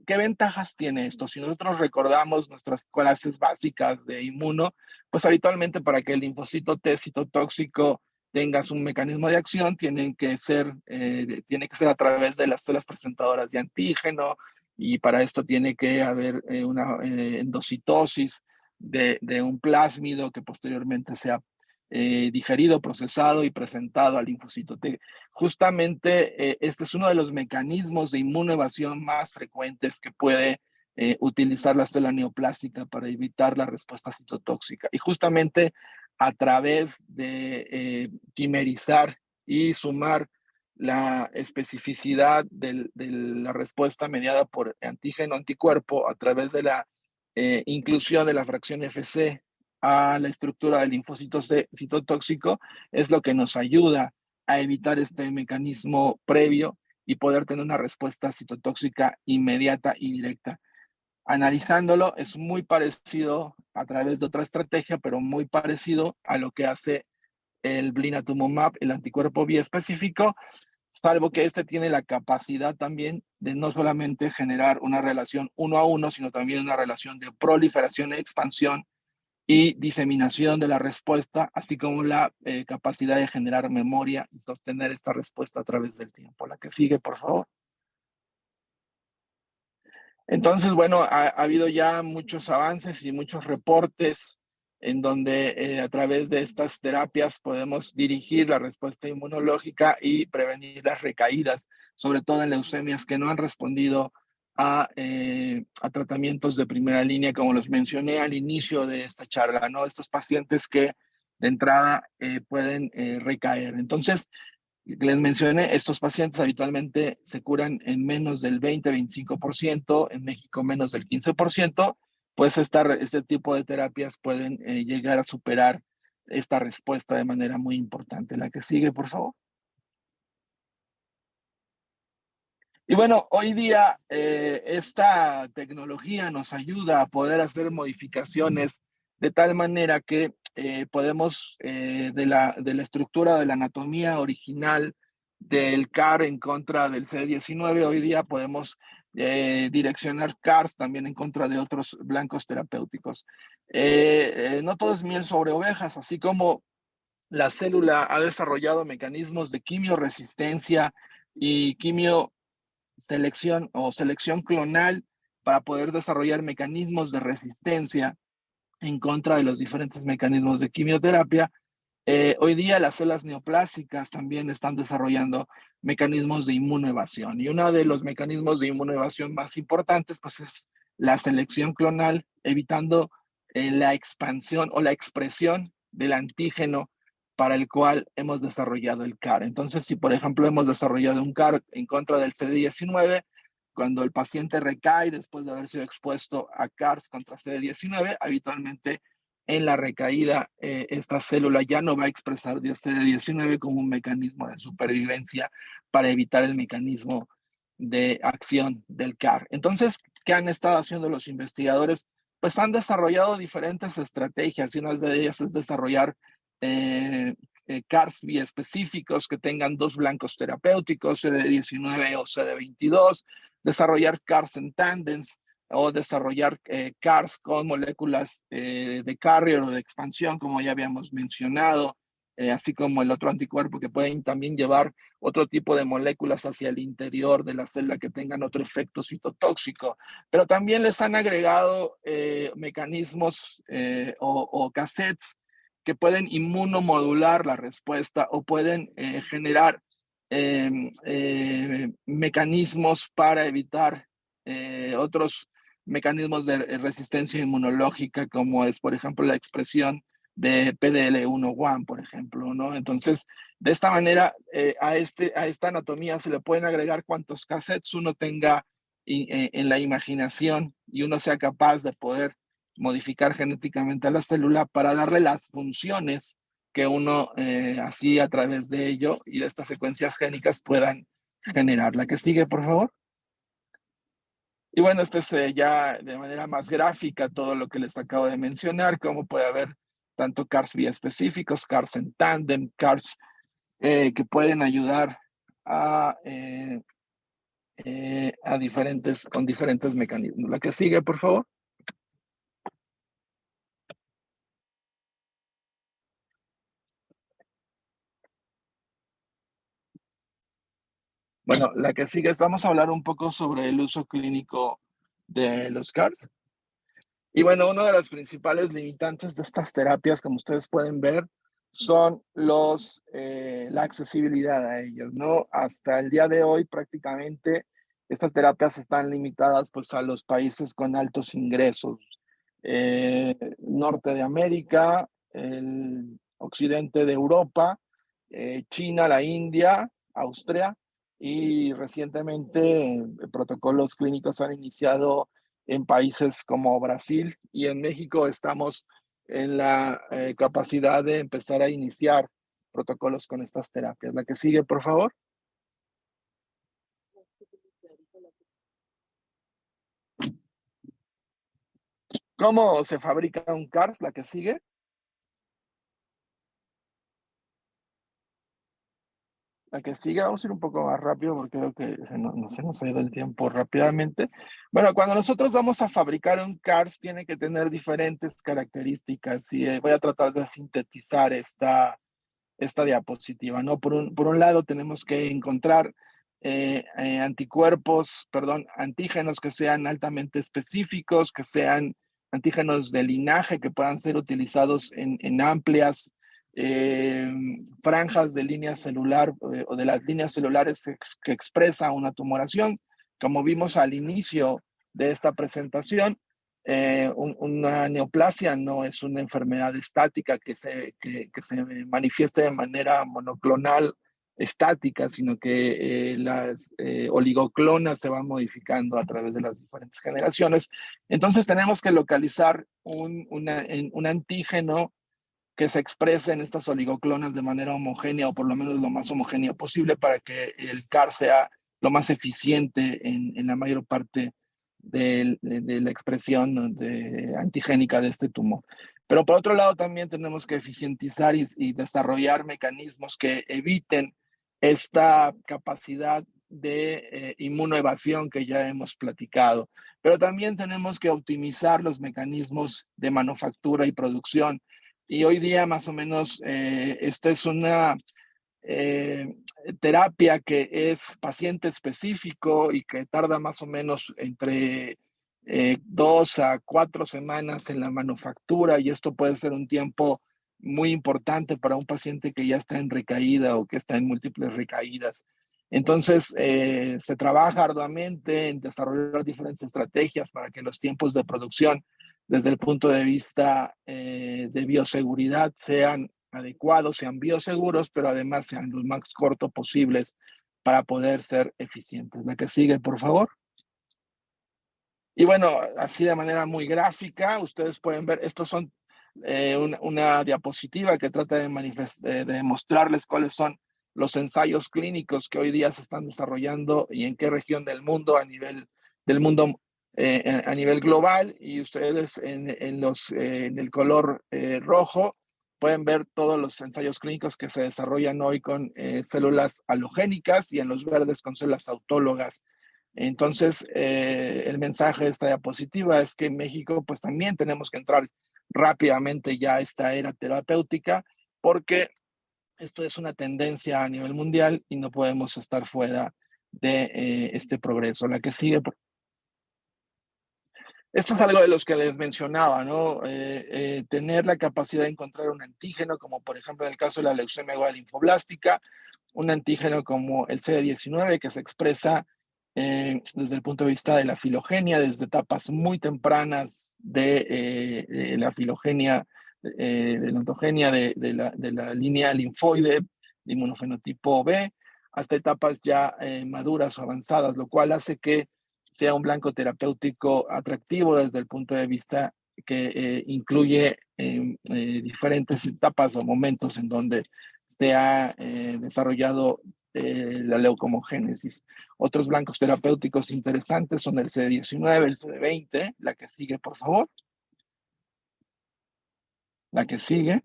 ¿qué ventajas tiene esto? Si nosotros recordamos nuestras clases básicas de inmuno, pues habitualmente para que el linfocito T citotóxico tenga un mecanismo de acción, tiene que ser a través de las células presentadoras de antígeno, y para esto tiene que haber una endocitosis de un plásmido que posteriormente sea digerido, procesado y presentado al linfocito T. Justamente este es uno de los mecanismos de inmunoevasión más frecuentes que puede utilizar la célula neoplástica para evitar la respuesta citotóxica. Y justamente a través de quimerizar y sumar la especificidad de la respuesta mediada por antígeno-anticuerpo a través de la inclusión de la fracción FC a la estructura del linfocito citotóxico es lo que nos ayuda a evitar este mecanismo previo y poder tener una respuesta citotóxica inmediata y directa. Analizándolo, es muy parecido a través de otra estrategia, pero muy parecido a lo que hace el blinatumomab, el anticuerpo biespecífico, salvo que este tiene la capacidad también de no solamente generar una relación 1 a 1, sino también una relación de proliferación e expansión y diseminación de la respuesta, así como la capacidad de generar memoria y sostener esta respuesta a través del tiempo. La que sigue, por favor. Entonces, bueno, ha habido ya muchos avances y muchos reportes en donde a través de estas terapias podemos dirigir la respuesta inmunológica y prevenir las recaídas, sobre todo en leucemias que no han respondido a tratamientos de primera línea, como los mencioné al inicio de esta charla, ¿no? Estos pacientes que de entrada pueden recaer. Entonces, les mencioné, estos pacientes habitualmente se curan en menos del 20-25%, en México menos del 15%, pues este tipo de terapias pueden llegar a superar esta respuesta de manera muy importante. La que sigue, por favor. Y bueno, hoy día esta tecnología nos ayuda a poder hacer modificaciones de tal manera que podemos, de la estructura de la anatomía original del CAR en contra del CD19, hoy día podemos direccionar CARs también en contra de otros blancos terapéuticos. No todo es miel sobre ovejas, así como la célula ha desarrollado mecanismos de quimioresistencia y selección clonal para poder desarrollar mecanismos de resistencia en contra de los diferentes mecanismos de quimioterapia. Hoy día las células neoplásicas también están desarrollando mecanismos de inmunoevasión, y uno de los mecanismos de inmunoevasión más importantes pues es la selección clonal, evitando la expansión o la expresión del antígeno para el cual hemos desarrollado el CAR. Entonces, si por ejemplo hemos desarrollado un CAR en contra del CD19, cuando el paciente recae después de haber sido expuesto a CARs contra CD19, habitualmente en la recaída, esta célula ya no va a expresar CD19 como un mecanismo de supervivencia para evitar el mecanismo de acción del CAR. Entonces, ¿qué han estado haciendo los investigadores? Pues han desarrollado diferentes estrategias, y una de ellas es desarrollar CARs biespecíficos que tengan dos blancos terapéuticos, CD19 o CD22, desarrollar CARs en tándems, o desarrollar CARs con moléculas de carrier o de expansión, como ya habíamos mencionado, así como el otro anticuerpo que pueden también llevar otro tipo de moléculas hacia el interior de la célula que tengan otro efecto citotóxico. Pero también les han agregado mecanismos o cassettes que pueden inmunomodular la respuesta o pueden generar mecanismos para evitar otros mecanismos de resistencia inmunológica, como es, por ejemplo, la expresión de PDL1-1, por ejemplo, ¿no? Entonces, de esta manera, a esta anatomía se le pueden agregar cuantos cassettes uno tenga en la imaginación, y uno sea capaz de poder modificar genéticamente a la célula para darle las funciones que uno así a través de ello y de estas secuencias génicas puedan generar. La que sigue, por favor. Y bueno, esto es ya de manera más gráfica todo lo que les acabo de mencionar, cómo puede haber tanto CARs biespecíficos, CARs en tándem, CARs que pueden ayudar con diferentes mecanismos. La que sigue, por favor. Bueno, la que sigue es, vamos a hablar un poco sobre el uso clínico de los CARs. Y bueno, una de las principales limitantes de estas terapias, como ustedes pueden ver, son la accesibilidad a ellos, ¿no? Hasta el día de hoy, prácticamente, estas terapias están limitadas pues a los países con altos ingresos. Norte de América, el occidente de Europa, China, la India, Austria, y recientemente protocolos clínicos han iniciado en países como Brasil, y en México estamos en la capacidad de empezar a iniciar protocolos con estas terapias. La que sigue, por favor. ¿Cómo se fabrica un CARS? La que sigue. La que sigue, vamos a ir un poco más rápido porque creo que se nos ha ido el tiempo rápidamente. Bueno, cuando nosotros vamos a fabricar un CARS, tiene que tener diferentes características y voy a tratar de sintetizar esta diapositiva, ¿no? Por un lado, tenemos que encontrar antígenos que sean altamente específicos, que sean antígenos de linaje que puedan ser utilizados en amplias franjas de línea celular o de las líneas celulares que expresan una tumoración. Como vimos al inicio de esta presentación, una neoplasia no es una enfermedad estática que se manifieste de manera monoclonal estática, sino que las oligoclonas se van modificando a través de las diferentes generaciones. Entonces tenemos que localizar un antígeno que se exprese en estas oligoclonas de manera homogénea o por lo menos lo más homogénea posible para que el CAR sea lo más eficiente en la mayor parte de la expresión antigénica de este tumor. Pero por otro lado también tenemos que eficientizar y desarrollar mecanismos que eviten esta capacidad de inmunoevasión que ya hemos platicado. Pero también tenemos que optimizar los mecanismos de manufactura y producción. Y hoy día más o menos esta es una terapia que es paciente específico y que tarda más o menos entre 2 a 4 semanas en la manufactura y esto puede ser un tiempo muy importante para un paciente que ya está en recaída o que está en múltiples recaídas. Entonces, se trabaja arduamente en desarrollar diferentes estrategias para que los tiempos de producción desde el punto de vista de bioseguridad sean adecuados, sean bioseguros, pero además sean los más cortos posibles para poder ser eficientes. La que sigue, por favor. Y bueno, así de manera muy gráfica, ustedes pueden ver, estos son una diapositiva que trata de mostrarles cuáles son los ensayos clínicos que hoy día se están desarrollando y en qué región del mundo a nivel global. Y ustedes en el color rojo pueden ver todos los ensayos clínicos que se desarrollan hoy con células halogénicas y en los verdes con células autólogas. Entonces, el mensaje de esta diapositiva es que en México pues también tenemos que entrar rápidamente ya a esta era terapéutica porque esto es una tendencia a nivel mundial y no podemos estar fuera de este progreso. La que sigue. Esto es algo de los que les mencionaba, ¿no? Tener la capacidad de encontrar un antígeno, como por ejemplo en el caso de la leucemia linfoblástica, un antígeno como el CD19 que se expresa desde el punto de vista de la filogenia, desde etapas muy tempranas de la filogenia, de la ontogenia de la línea linfoide de inmunofenotipo B, hasta etapas ya maduras o avanzadas, lo cual hace que sea un blanco terapéutico atractivo desde el punto de vista que incluye diferentes etapas o momentos en donde se ha desarrollado la leucomogénesis. Otros blancos terapéuticos interesantes son el CD19, el CD20, la que sigue, por favor. La que sigue.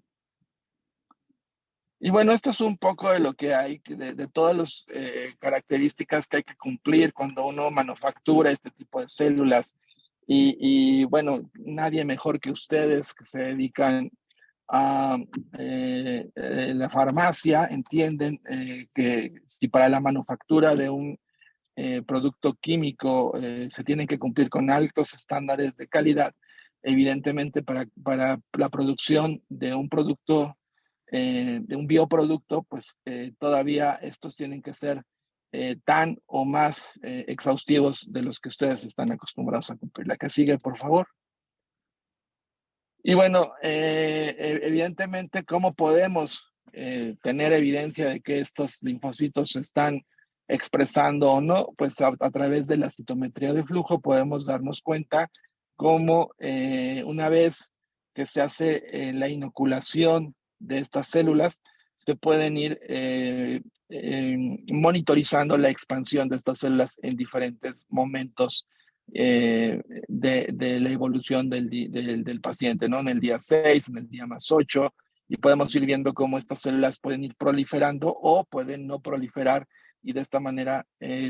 Y bueno, esto es un poco de lo que hay, de todas las características que hay que cumplir cuando uno manufactura este tipo de células. Y bueno, nadie mejor que ustedes que se dedican a la farmacia entienden que si para la manufactura de un producto químico se tienen que cumplir con altos estándares de calidad, evidentemente para la producción de un producto, de un bioproducto, pues todavía estos tienen que ser tan o más exhaustivos de los que ustedes están acostumbrados a cumplir. La que sigue, por favor. Y bueno, evidentemente, ¿cómo podemos tener evidencia de que estos linfocitos se están expresando o no? Pues a través de la citometría de flujo podemos darnos cuenta cómo una vez que se hace la inoculación de estas células, se pueden ir monitorizando la expansión de estas células en diferentes momentos de la evolución del paciente, ¿no? En el día 6, en el día +8, y podemos ir viendo cómo estas células pueden ir proliferando o pueden no proliferar y de esta manera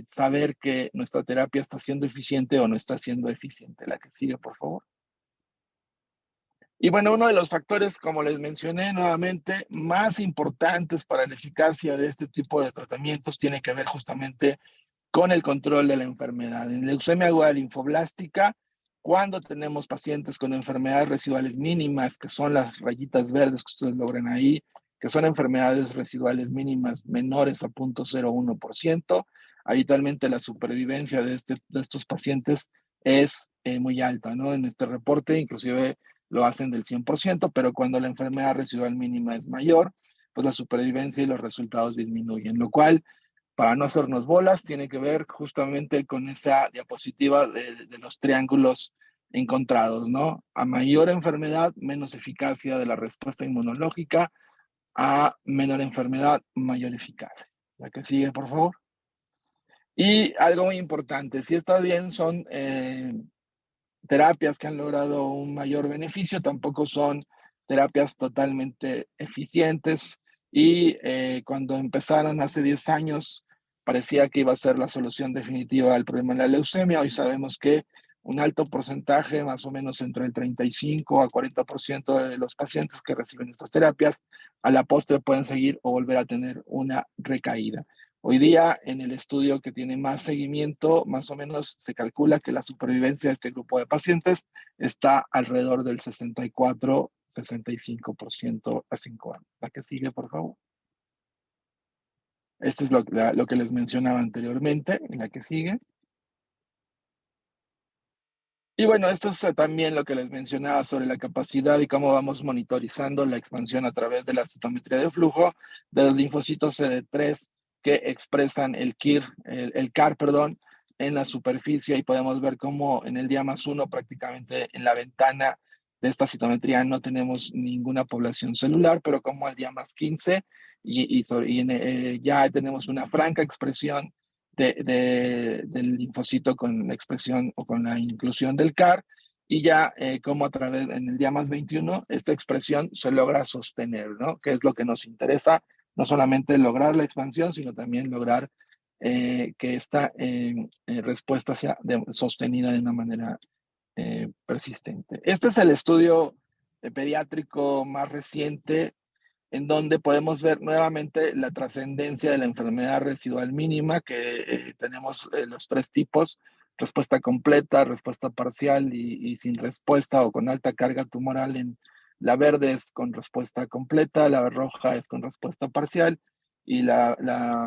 saber que nuestra terapia está siendo eficiente o no está siendo eficiente. La que sigue, por favor. Y bueno, uno de los factores, como les mencioné nuevamente, más importantes para la eficacia de este tipo de tratamientos tiene que ver justamente con el control de la enfermedad. En leucemia aguda linfoblástica, cuando tenemos pacientes con enfermedades residuales mínimas, que son las rayitas verdes que ustedes logran ahí, que son enfermedades residuales mínimas menores a 0.01%, habitualmente la supervivencia de estos pacientes es muy alta, ¿no? En este reporte inclusive lo hacen del 100%, pero cuando la enfermedad residual mínima es mayor, pues la supervivencia y los resultados disminuyen, lo cual, para no hacernos bolas, tiene que ver justamente con esa diapositiva de los triángulos encontrados, ¿no? A mayor enfermedad, menos eficacia de la respuesta inmunológica; a menor enfermedad, mayor eficacia. La que sigue, por favor. Y algo muy importante, si está bien, son terapias que han logrado un mayor beneficio, tampoco son terapias totalmente eficientes, y cuando empezaron hace 10 años parecía que iba a ser la solución definitiva al problema de la leucemia. Hoy sabemos que un alto porcentaje, más o menos entre el 35 a 40% de los pacientes que reciben estas terapias, a la postre pueden seguir o volver a tener una recaída. Hoy día, en el estudio que tiene más seguimiento, más o menos se calcula que la supervivencia de este grupo de pacientes está alrededor del 64-65% a 5 años. La que sigue, por favor. Esto es lo que les mencionaba anteriormente. En la que sigue. Y bueno, esto es también lo que les mencionaba sobre la capacidad y cómo vamos monitorizando la expansión a través de la citometría de flujo de los linfocitos CD3 que expresan el CAR, perdón, en la superficie, y podemos ver cómo en el día +1, prácticamente en la ventana de esta citometría, no tenemos ninguna población celular, pero como al día +15 ya tenemos una franca expresión del linfocito con la expresión o con la inclusión del CAR, y ya como a través, en el día +21, esta expresión se logra sostener, ¿no? Que es lo que nos interesa, no solamente lograr la expansión, sino también lograr que esta respuesta sea sostenida de una manera persistente. Este es el estudio pediátrico más reciente, en donde podemos ver nuevamente la trascendencia de la enfermedad residual mínima, que tenemos los 3 tipos: respuesta completa, respuesta parcial y sin respuesta o con alta carga tumoral. En la verde es con respuesta completa, la roja es con respuesta parcial, y la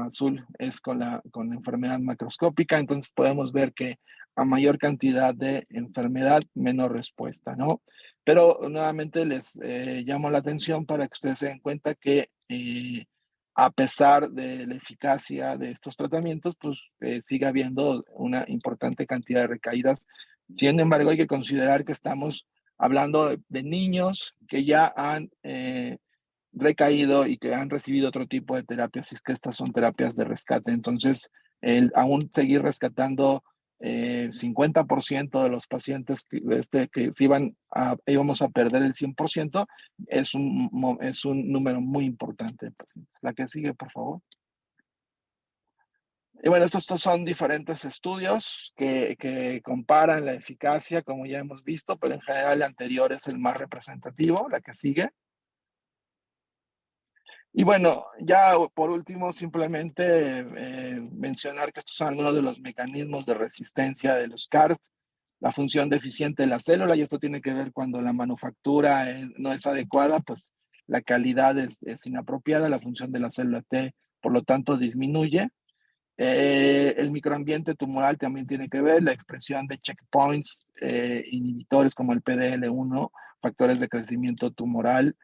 azul es con la enfermedad macroscópica. Entonces podemos ver que a mayor cantidad de enfermedad, menor respuesta, ¿no? Pero nuevamente les llamo la atención para que ustedes se den cuenta que a pesar de la eficacia de estos tratamientos, pues sigue habiendo una importante cantidad de recaídas. Sin embargo, hay que considerar que estamos hablando de niños que ya han recaído y que han recibido otro tipo de terapias, y es que estas son terapias de rescate. Entonces, el aún seguir rescatando 50% de los pacientes que íbamos a perder el 100%, es un número muy importante de pacientes. La que sigue, por favor. Y bueno, estos son diferentes estudios que comparan la eficacia, como ya hemos visto, pero en general el anterior es el más representativo. La que sigue. Y bueno, ya por último, simplemente mencionar que estos son algunos de los mecanismos de resistencia de los CAR: la función deficiente de la célula, y esto tiene que ver cuando la manufactura no es adecuada, pues la calidad es inapropiada, la función de la célula T, por lo tanto, disminuye. El microambiente tumoral también tiene que ver, la expresión de checkpoints, inhibidores como el PDL1, factores de crecimiento tumoral,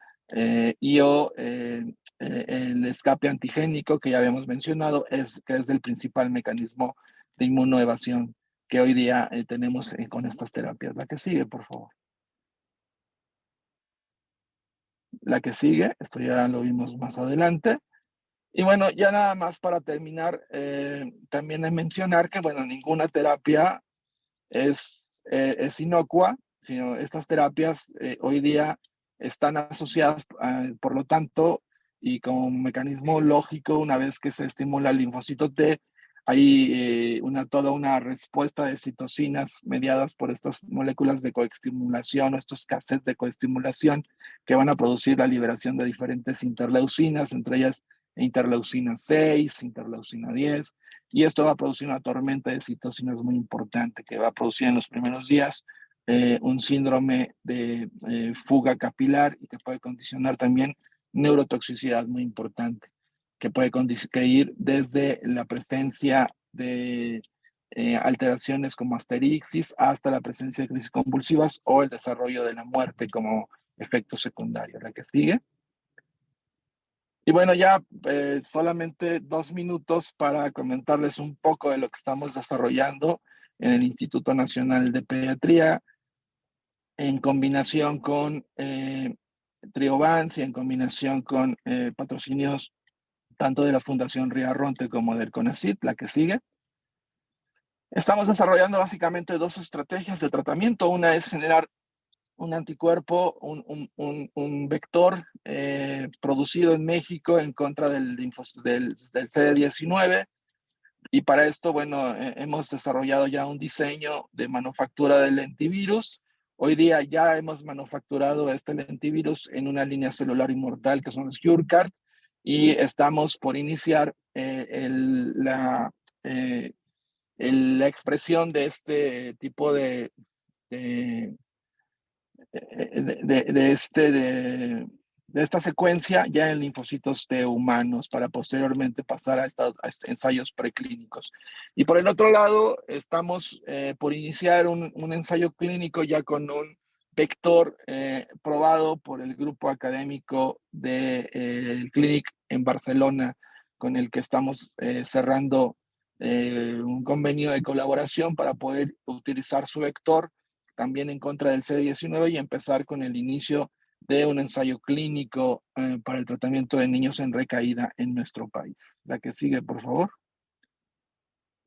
el escape antigénico, que ya habíamos mencionado, que es el principal mecanismo de inmunoevasión que hoy día tenemos con estas terapias. La que sigue, por favor. La que sigue, esto ya lo vimos más adelante. Y bueno, ya nada más para terminar, también es mencionar que, bueno, ninguna terapia es inocua, sino estas terapias hoy día están asociadas, por lo tanto, y como mecanismo lógico, una vez que se estimula el linfocito T, hay toda una respuesta de citocinas mediadas por estas moléculas de coestimulación o estos cassettes de coestimulación que van a producir la liberación de diferentes interleucinas, entre ellas interleucina 6, interleucina 10, y esto va a producir una tormenta de citocinas muy importante que va a producir en los primeros días un síndrome de fuga capilar y que puede condicionar también neurotoxicidad muy importante, que puede ir desde la presencia de alteraciones como asterixis hasta la presencia de crisis convulsivas o el desarrollo de la muerte como efecto secundario. La que sigue. Y bueno, ya solamente 2 minutos para comentarles un poco de lo que estamos desarrollando en el Instituto Nacional de Pediatría en combinación con Triovans y en combinación con patrocinios tanto de la Fundación Ría Ronte como del CONACYT, la que sigue. Estamos desarrollando básicamente 2 estrategias de tratamiento. Una es generar un anticuerpo, un vector producido en México en contra del CD19. Y para esto, bueno, hemos desarrollado ya un diseño de manufactura del lentivirus. Hoy día ya hemos manufacturado este lentivirus en una línea celular inmortal que son los CureCard y estamos por iniciar la expresión de este tipo de, de esta secuencia ya en linfocitos T humanos para posteriormente pasar a estos ensayos preclínicos. Y por el otro lado, estamos por iniciar un ensayo clínico ya con un vector probado por el grupo académico del Clinic en Barcelona, con el que estamos cerrando un convenio de colaboración para poder utilizar su vector también en contra del CD19 y empezar con el inicio de un ensayo clínico para el tratamiento de niños en recaída en nuestro país. La que sigue, por favor.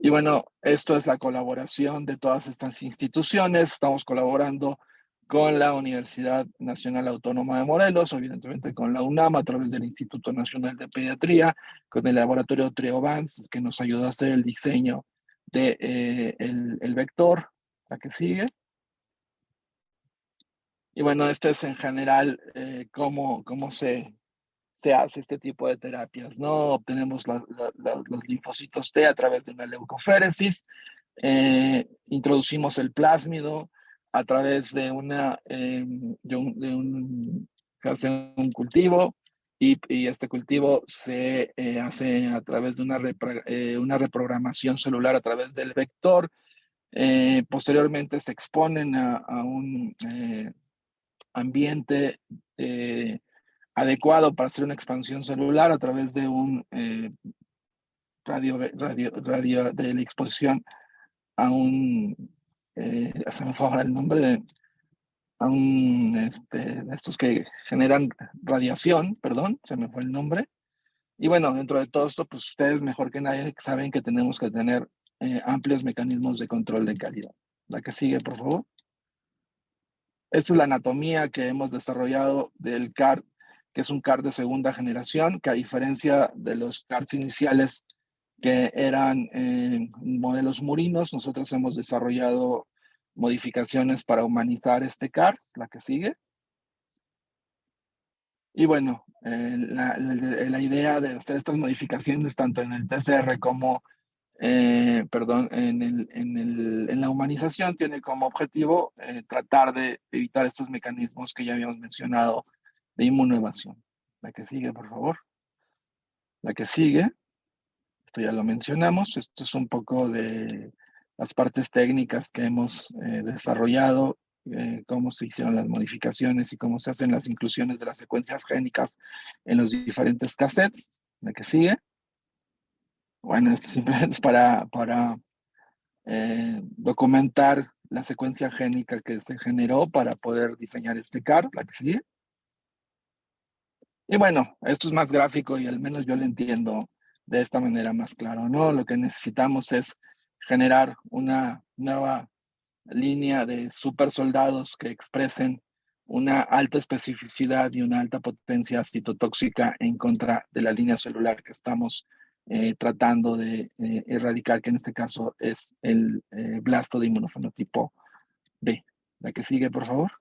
Y bueno, esto es la colaboración de todas estas instituciones. Estamos colaborando con la Universidad Nacional Autónoma de Morelos, evidentemente con la UNAM a través del Instituto Nacional de Pediatría, con el laboratorio Triovans, que nos ayudó a hacer el diseño de, el vector. La que sigue. Y bueno, este es en general cómo se hace este tipo de terapias, ¿no? Obtenemos los linfocitos T a través de una leucoféresis, introducimos el plásmido a través de se hace un cultivo y este cultivo se hace a través de una reprogramación celular a través del vector. Posteriormente se exponen a un ambiente adecuado para hacer una expansión celular a través de un radio de la exposición a un, se me fue ahora el nombre, a un, de estos que generan radiación, perdón, se me fue el nombre. Y bueno, dentro de todo esto, pues ustedes mejor que nadie saben que tenemos que tener amplios mecanismos de control de calidad. La que sigue, por favor. Esta es la anatomía que hemos desarrollado del CAR, que es un CAR de segunda generación, que a diferencia de los CARs iniciales que eran modelos murinos, nosotros hemos desarrollado modificaciones para humanizar este CAR, la que sigue. Y bueno, la idea de hacer estas modificaciones tanto en el TCR como perdón, en la humanización tiene como objetivo tratar de evitar estos mecanismos que ya habíamos mencionado de inmunoevasión. La que sigue, por favor. La que sigue, esto ya lo mencionamos, esto es un poco de las partes técnicas que hemos desarrollado, cómo se hicieron las modificaciones y cómo se hacen las inclusiones de las secuencias génicas en los diferentes cassettes. La que sigue. Bueno, esto simplemente es para documentar la secuencia génica que se generó para poder diseñar este CAR, la que sigue. Y bueno, esto es más gráfico y al menos yo lo entiendo de esta manera más claro, ¿no? Lo que necesitamos es generar una nueva línea de super soldados que expresen una alta especificidad y una alta potencia citotóxica en contra de la línea celular que estamos tratando de erradicar, que en este caso es el blasto de inmunofenotipo B. La que sigue, por favor.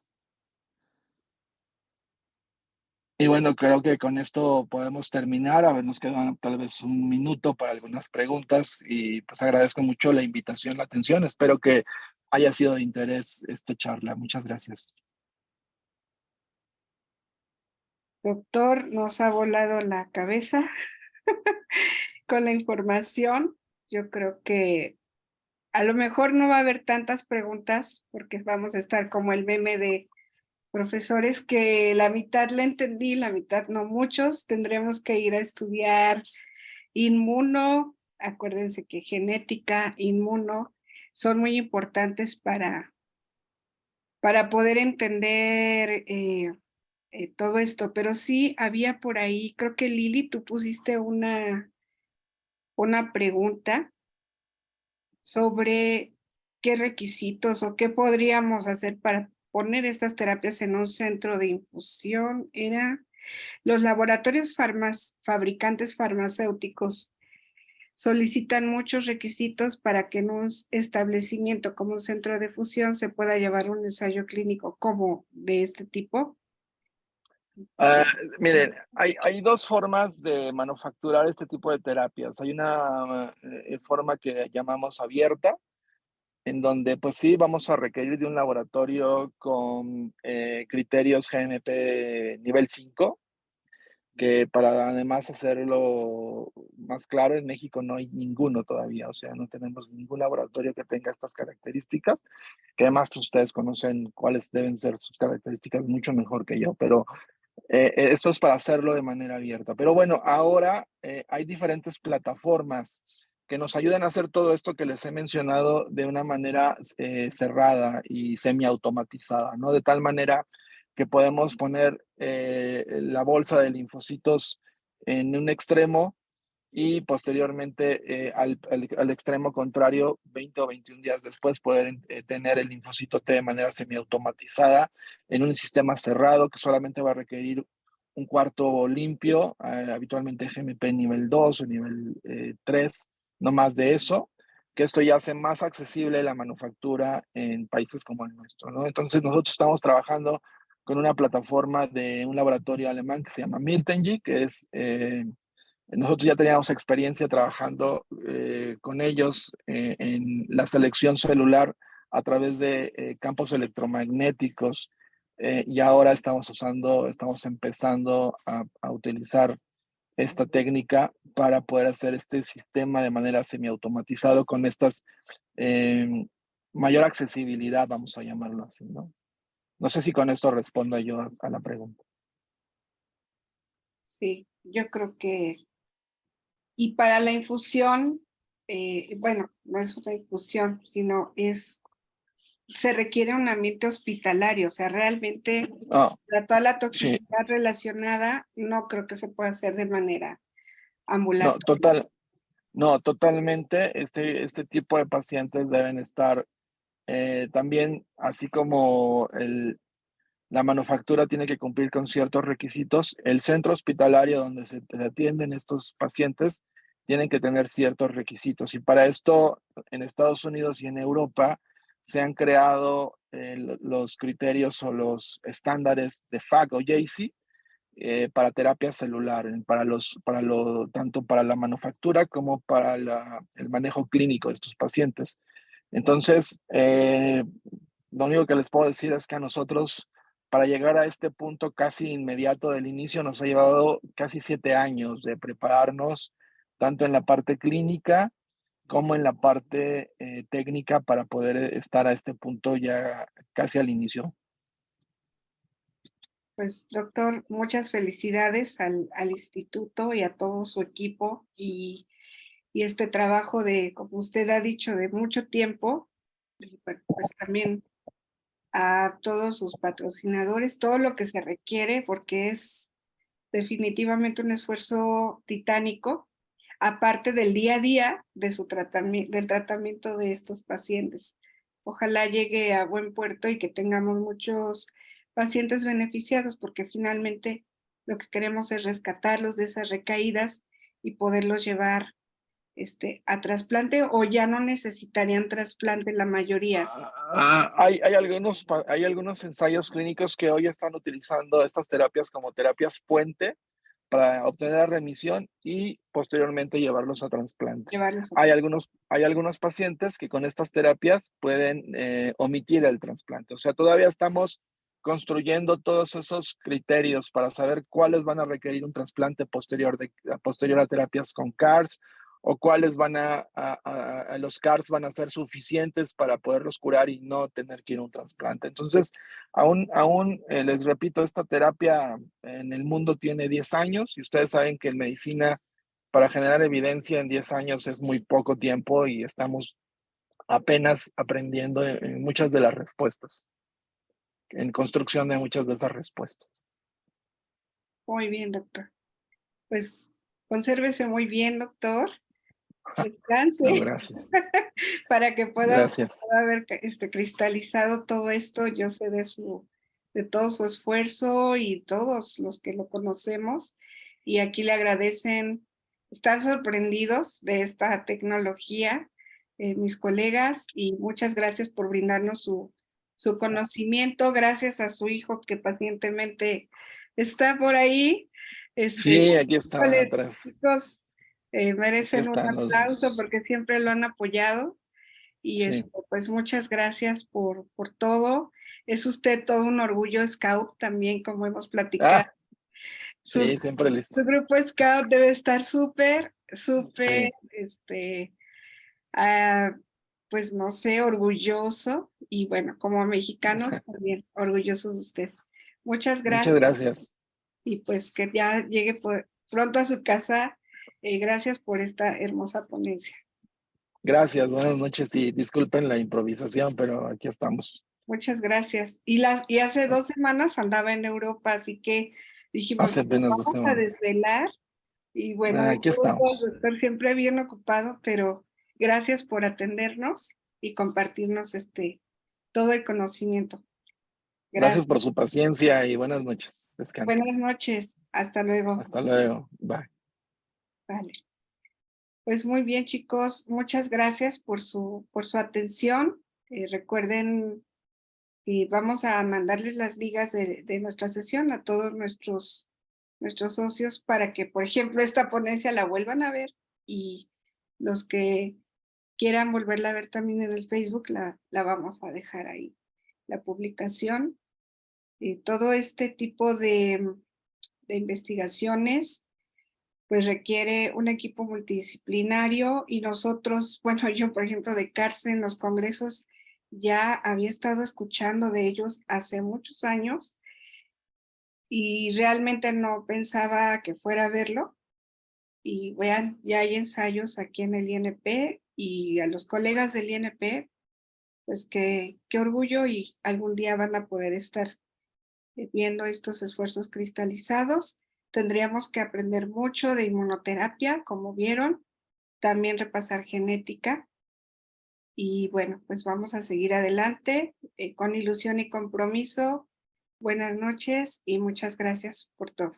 Y bueno, creo que con esto podemos terminar. A ver, nos quedan tal vez un minuto para algunas preguntas y pues agradezco mucho la invitación, la atención. Espero que haya sido de interés esta charla. Muchas gracias. Doctor, nos ha volado la cabeza con la información. Yo creo que a lo mejor no va a haber tantas preguntas porque vamos a estar como el meme de profesores que la mitad la entendí, la mitad no. Muchos tendremos que ir a estudiar inmuno. Acuérdense que genética, inmuno son muy importantes para poder entender todo esto. Pero sí había por ahí, creo que Lili, tú pusiste una pregunta sobre qué requisitos o qué podríamos hacer para poner estas terapias en un centro de infusión. Era los laboratorios fabricantes farmacéuticos solicitan muchos requisitos para que en un establecimiento como un centro de fusión se pueda llevar un ensayo clínico como de este tipo. Ah, miren, hay dos formas de manufacturar este tipo de terapias. Hay una forma que llamamos abierta, en donde pues sí vamos a requerir de un laboratorio con criterios GMP nivel 5, que para además hacerlo más claro, en México no hay ninguno todavía, o sea, no tenemos ningún laboratorio que tenga estas características, que además pues, ustedes conocen cuáles deben ser sus características mucho mejor que yo, pero esto es para hacerlo de manera abierta. Pero bueno, ahora hay diferentes plataformas que nos ayudan a hacer todo esto que les he mencionado de una manera cerrada y semiautomatizada, ¿no? De tal manera que podemos poner la bolsa de linfocitos en un extremo y posteriormente al extremo contrario, 20 o 21 días después, poder tener el linfocito T de manera semiautomatizada en un sistema cerrado que solamente va a requerir un cuarto limpio, habitualmente GMP nivel 2 o nivel 3, no más de eso, que esto ya hace más accesible la manufactura en países como el nuestro, ¿no? Entonces nosotros estamos trabajando con una plataforma de un laboratorio alemán que se llama Miltenji, que es nosotros ya teníamos experiencia trabajando con ellos en la selección celular a través de campos electromagnéticos y ahora estamos empezando a utilizar esta técnica para poder hacer este sistema de manera semiautomatizado con estas mayor accesibilidad, vamos a llamarlo así, ¿no? No sé si con esto respondo yo a la pregunta. Sí, yo creo que, y para la infusión, bueno, no es una infusión, sino se requiere un ambiente hospitalario, o sea, realmente Ah, toda la sí, toxicidad relacionada no creo que se pueda hacer de manera no, ambulatoria. no, totalmente. Este tipo de pacientes deben estar también, así como la manufactura tiene que cumplir con ciertos requisitos, el centro hospitalario donde se atienden estos pacientes tienen que tener ciertos requisitos. Y para esto, en Estados Unidos y en Europa, se han creado los criterios o los estándares de FAC o JACE para terapia celular, tanto para la manufactura como para el manejo clínico de estos pacientes. Entonces, lo único que les puedo decir es que a nosotros, para llegar a este punto casi inmediato del inicio, nos ha llevado casi 7 años de prepararnos, tanto en la parte clínica como en la parte técnica para poder estar a este punto ya casi al inicio. Pues, doctor, muchas felicidades al instituto y a todo su equipo y este trabajo de, como usted ha dicho, de mucho tiempo, y pues también a todos sus patrocinadores, todo lo que se requiere, porque es definitivamente un esfuerzo titánico, aparte del día a día de del tratamiento de estos pacientes. Ojalá llegue a buen puerto y que tengamos muchos pacientes beneficiados, porque finalmente lo que queremos es rescatarlos de esas recaídas y poderlos llevar a trasplante, o ya no necesitarían trasplante la mayoría. Hay algunos ensayos clínicos que hoy están utilizando estas terapias como terapias puente para obtener la remisión y posteriormente llevarlos a trasplante. Llevarlos a Hay algunos pacientes que con estas terapias pueden omitir el trasplante. O sea, todavía estamos construyendo todos esos criterios para saber cuáles van a requerir un trasplante posterior a terapias con CARS, o cuáles los CARS van a ser suficientes para poderlos curar y no tener que ir a un trasplante. Entonces, les repito, esta terapia en el mundo tiene 10 años y ustedes saben que en medicina, para generar evidencia en 10 años es muy poco tiempo y estamos apenas aprendiendo en muchas de las respuestas, en construcción de muchas de esas respuestas. Muy bien, doctor. Pues consérvese muy bien, doctor. Descanse. No, gracias. Para que pueda Gracias. haber cristalizado todo esto. Yo sé de todo su esfuerzo y todos los que lo conocemos. Y aquí le agradecen, están sorprendidos de esta tecnología, mis colegas, y muchas gracias por brindarnos su conocimiento. Gracias a su hijo que pacientemente está por ahí. Sí, aquí están Híjole, sus atrás. hijos Aquí merecen un están los aplauso dos. porque siempre lo han apoyado. Y Sí. pues muchas gracias por todo. Es usted todo un orgullo Scout también, como hemos platicado. Ah, Sus- sí, siempre listo. Su grupo Scout debe estar súper, súper, Sí. ah, pues no sé, orgulloso. Y bueno, como mexicanos también orgullosos de usted. Muchas Muchas gracias gracias. y pues que ya llegue pronto a su casa. Gracias por esta hermosa ponencia. Gracias, buenas noches y disculpen la improvisación, pero aquí estamos. Muchas gracias. Y hace 2 semanas andaba en Europa, así que dijimos, Hace bueno, apenas 2 vamos a semanas. desvelar. Y bueno, de Aquí todos modos, estamos. doctor, siempre bien ocupado, pero gracias por atendernos y compartirnos todo el conocimiento. Gracias Gracias. por su paciencia y buenas noches. Descansen. Buenas noches. Hasta luego. Hasta luego. Bye. Vale. Pues muy bien, chicos. Muchas gracias por su atención. Recuerden y vamos a mandarles las ligas de nuestra sesión a todos nuestros socios para que, por ejemplo, esta ponencia la vuelvan a ver, y los que quieran volverla a ver también en el Facebook, la vamos a dejar ahí, la publicación. Todo este tipo de investigaciones pues requiere un equipo multidisciplinario, y nosotros, bueno, yo por ejemplo de cárcel en los congresos ya había estado escuchando de ellos hace muchos años y realmente no pensaba que fuera a verlo. Y vean, ya hay ensayos aquí en el INP, y a los colegas del INP, pues qué orgullo, y algún día van a poder estar viendo estos esfuerzos cristalizados. Tendríamos que aprender mucho de inmunoterapia, como vieron, también repasar genética. Y bueno, pues vamos a seguir adelante con ilusión y compromiso. Buenas noches y muchas gracias por todo.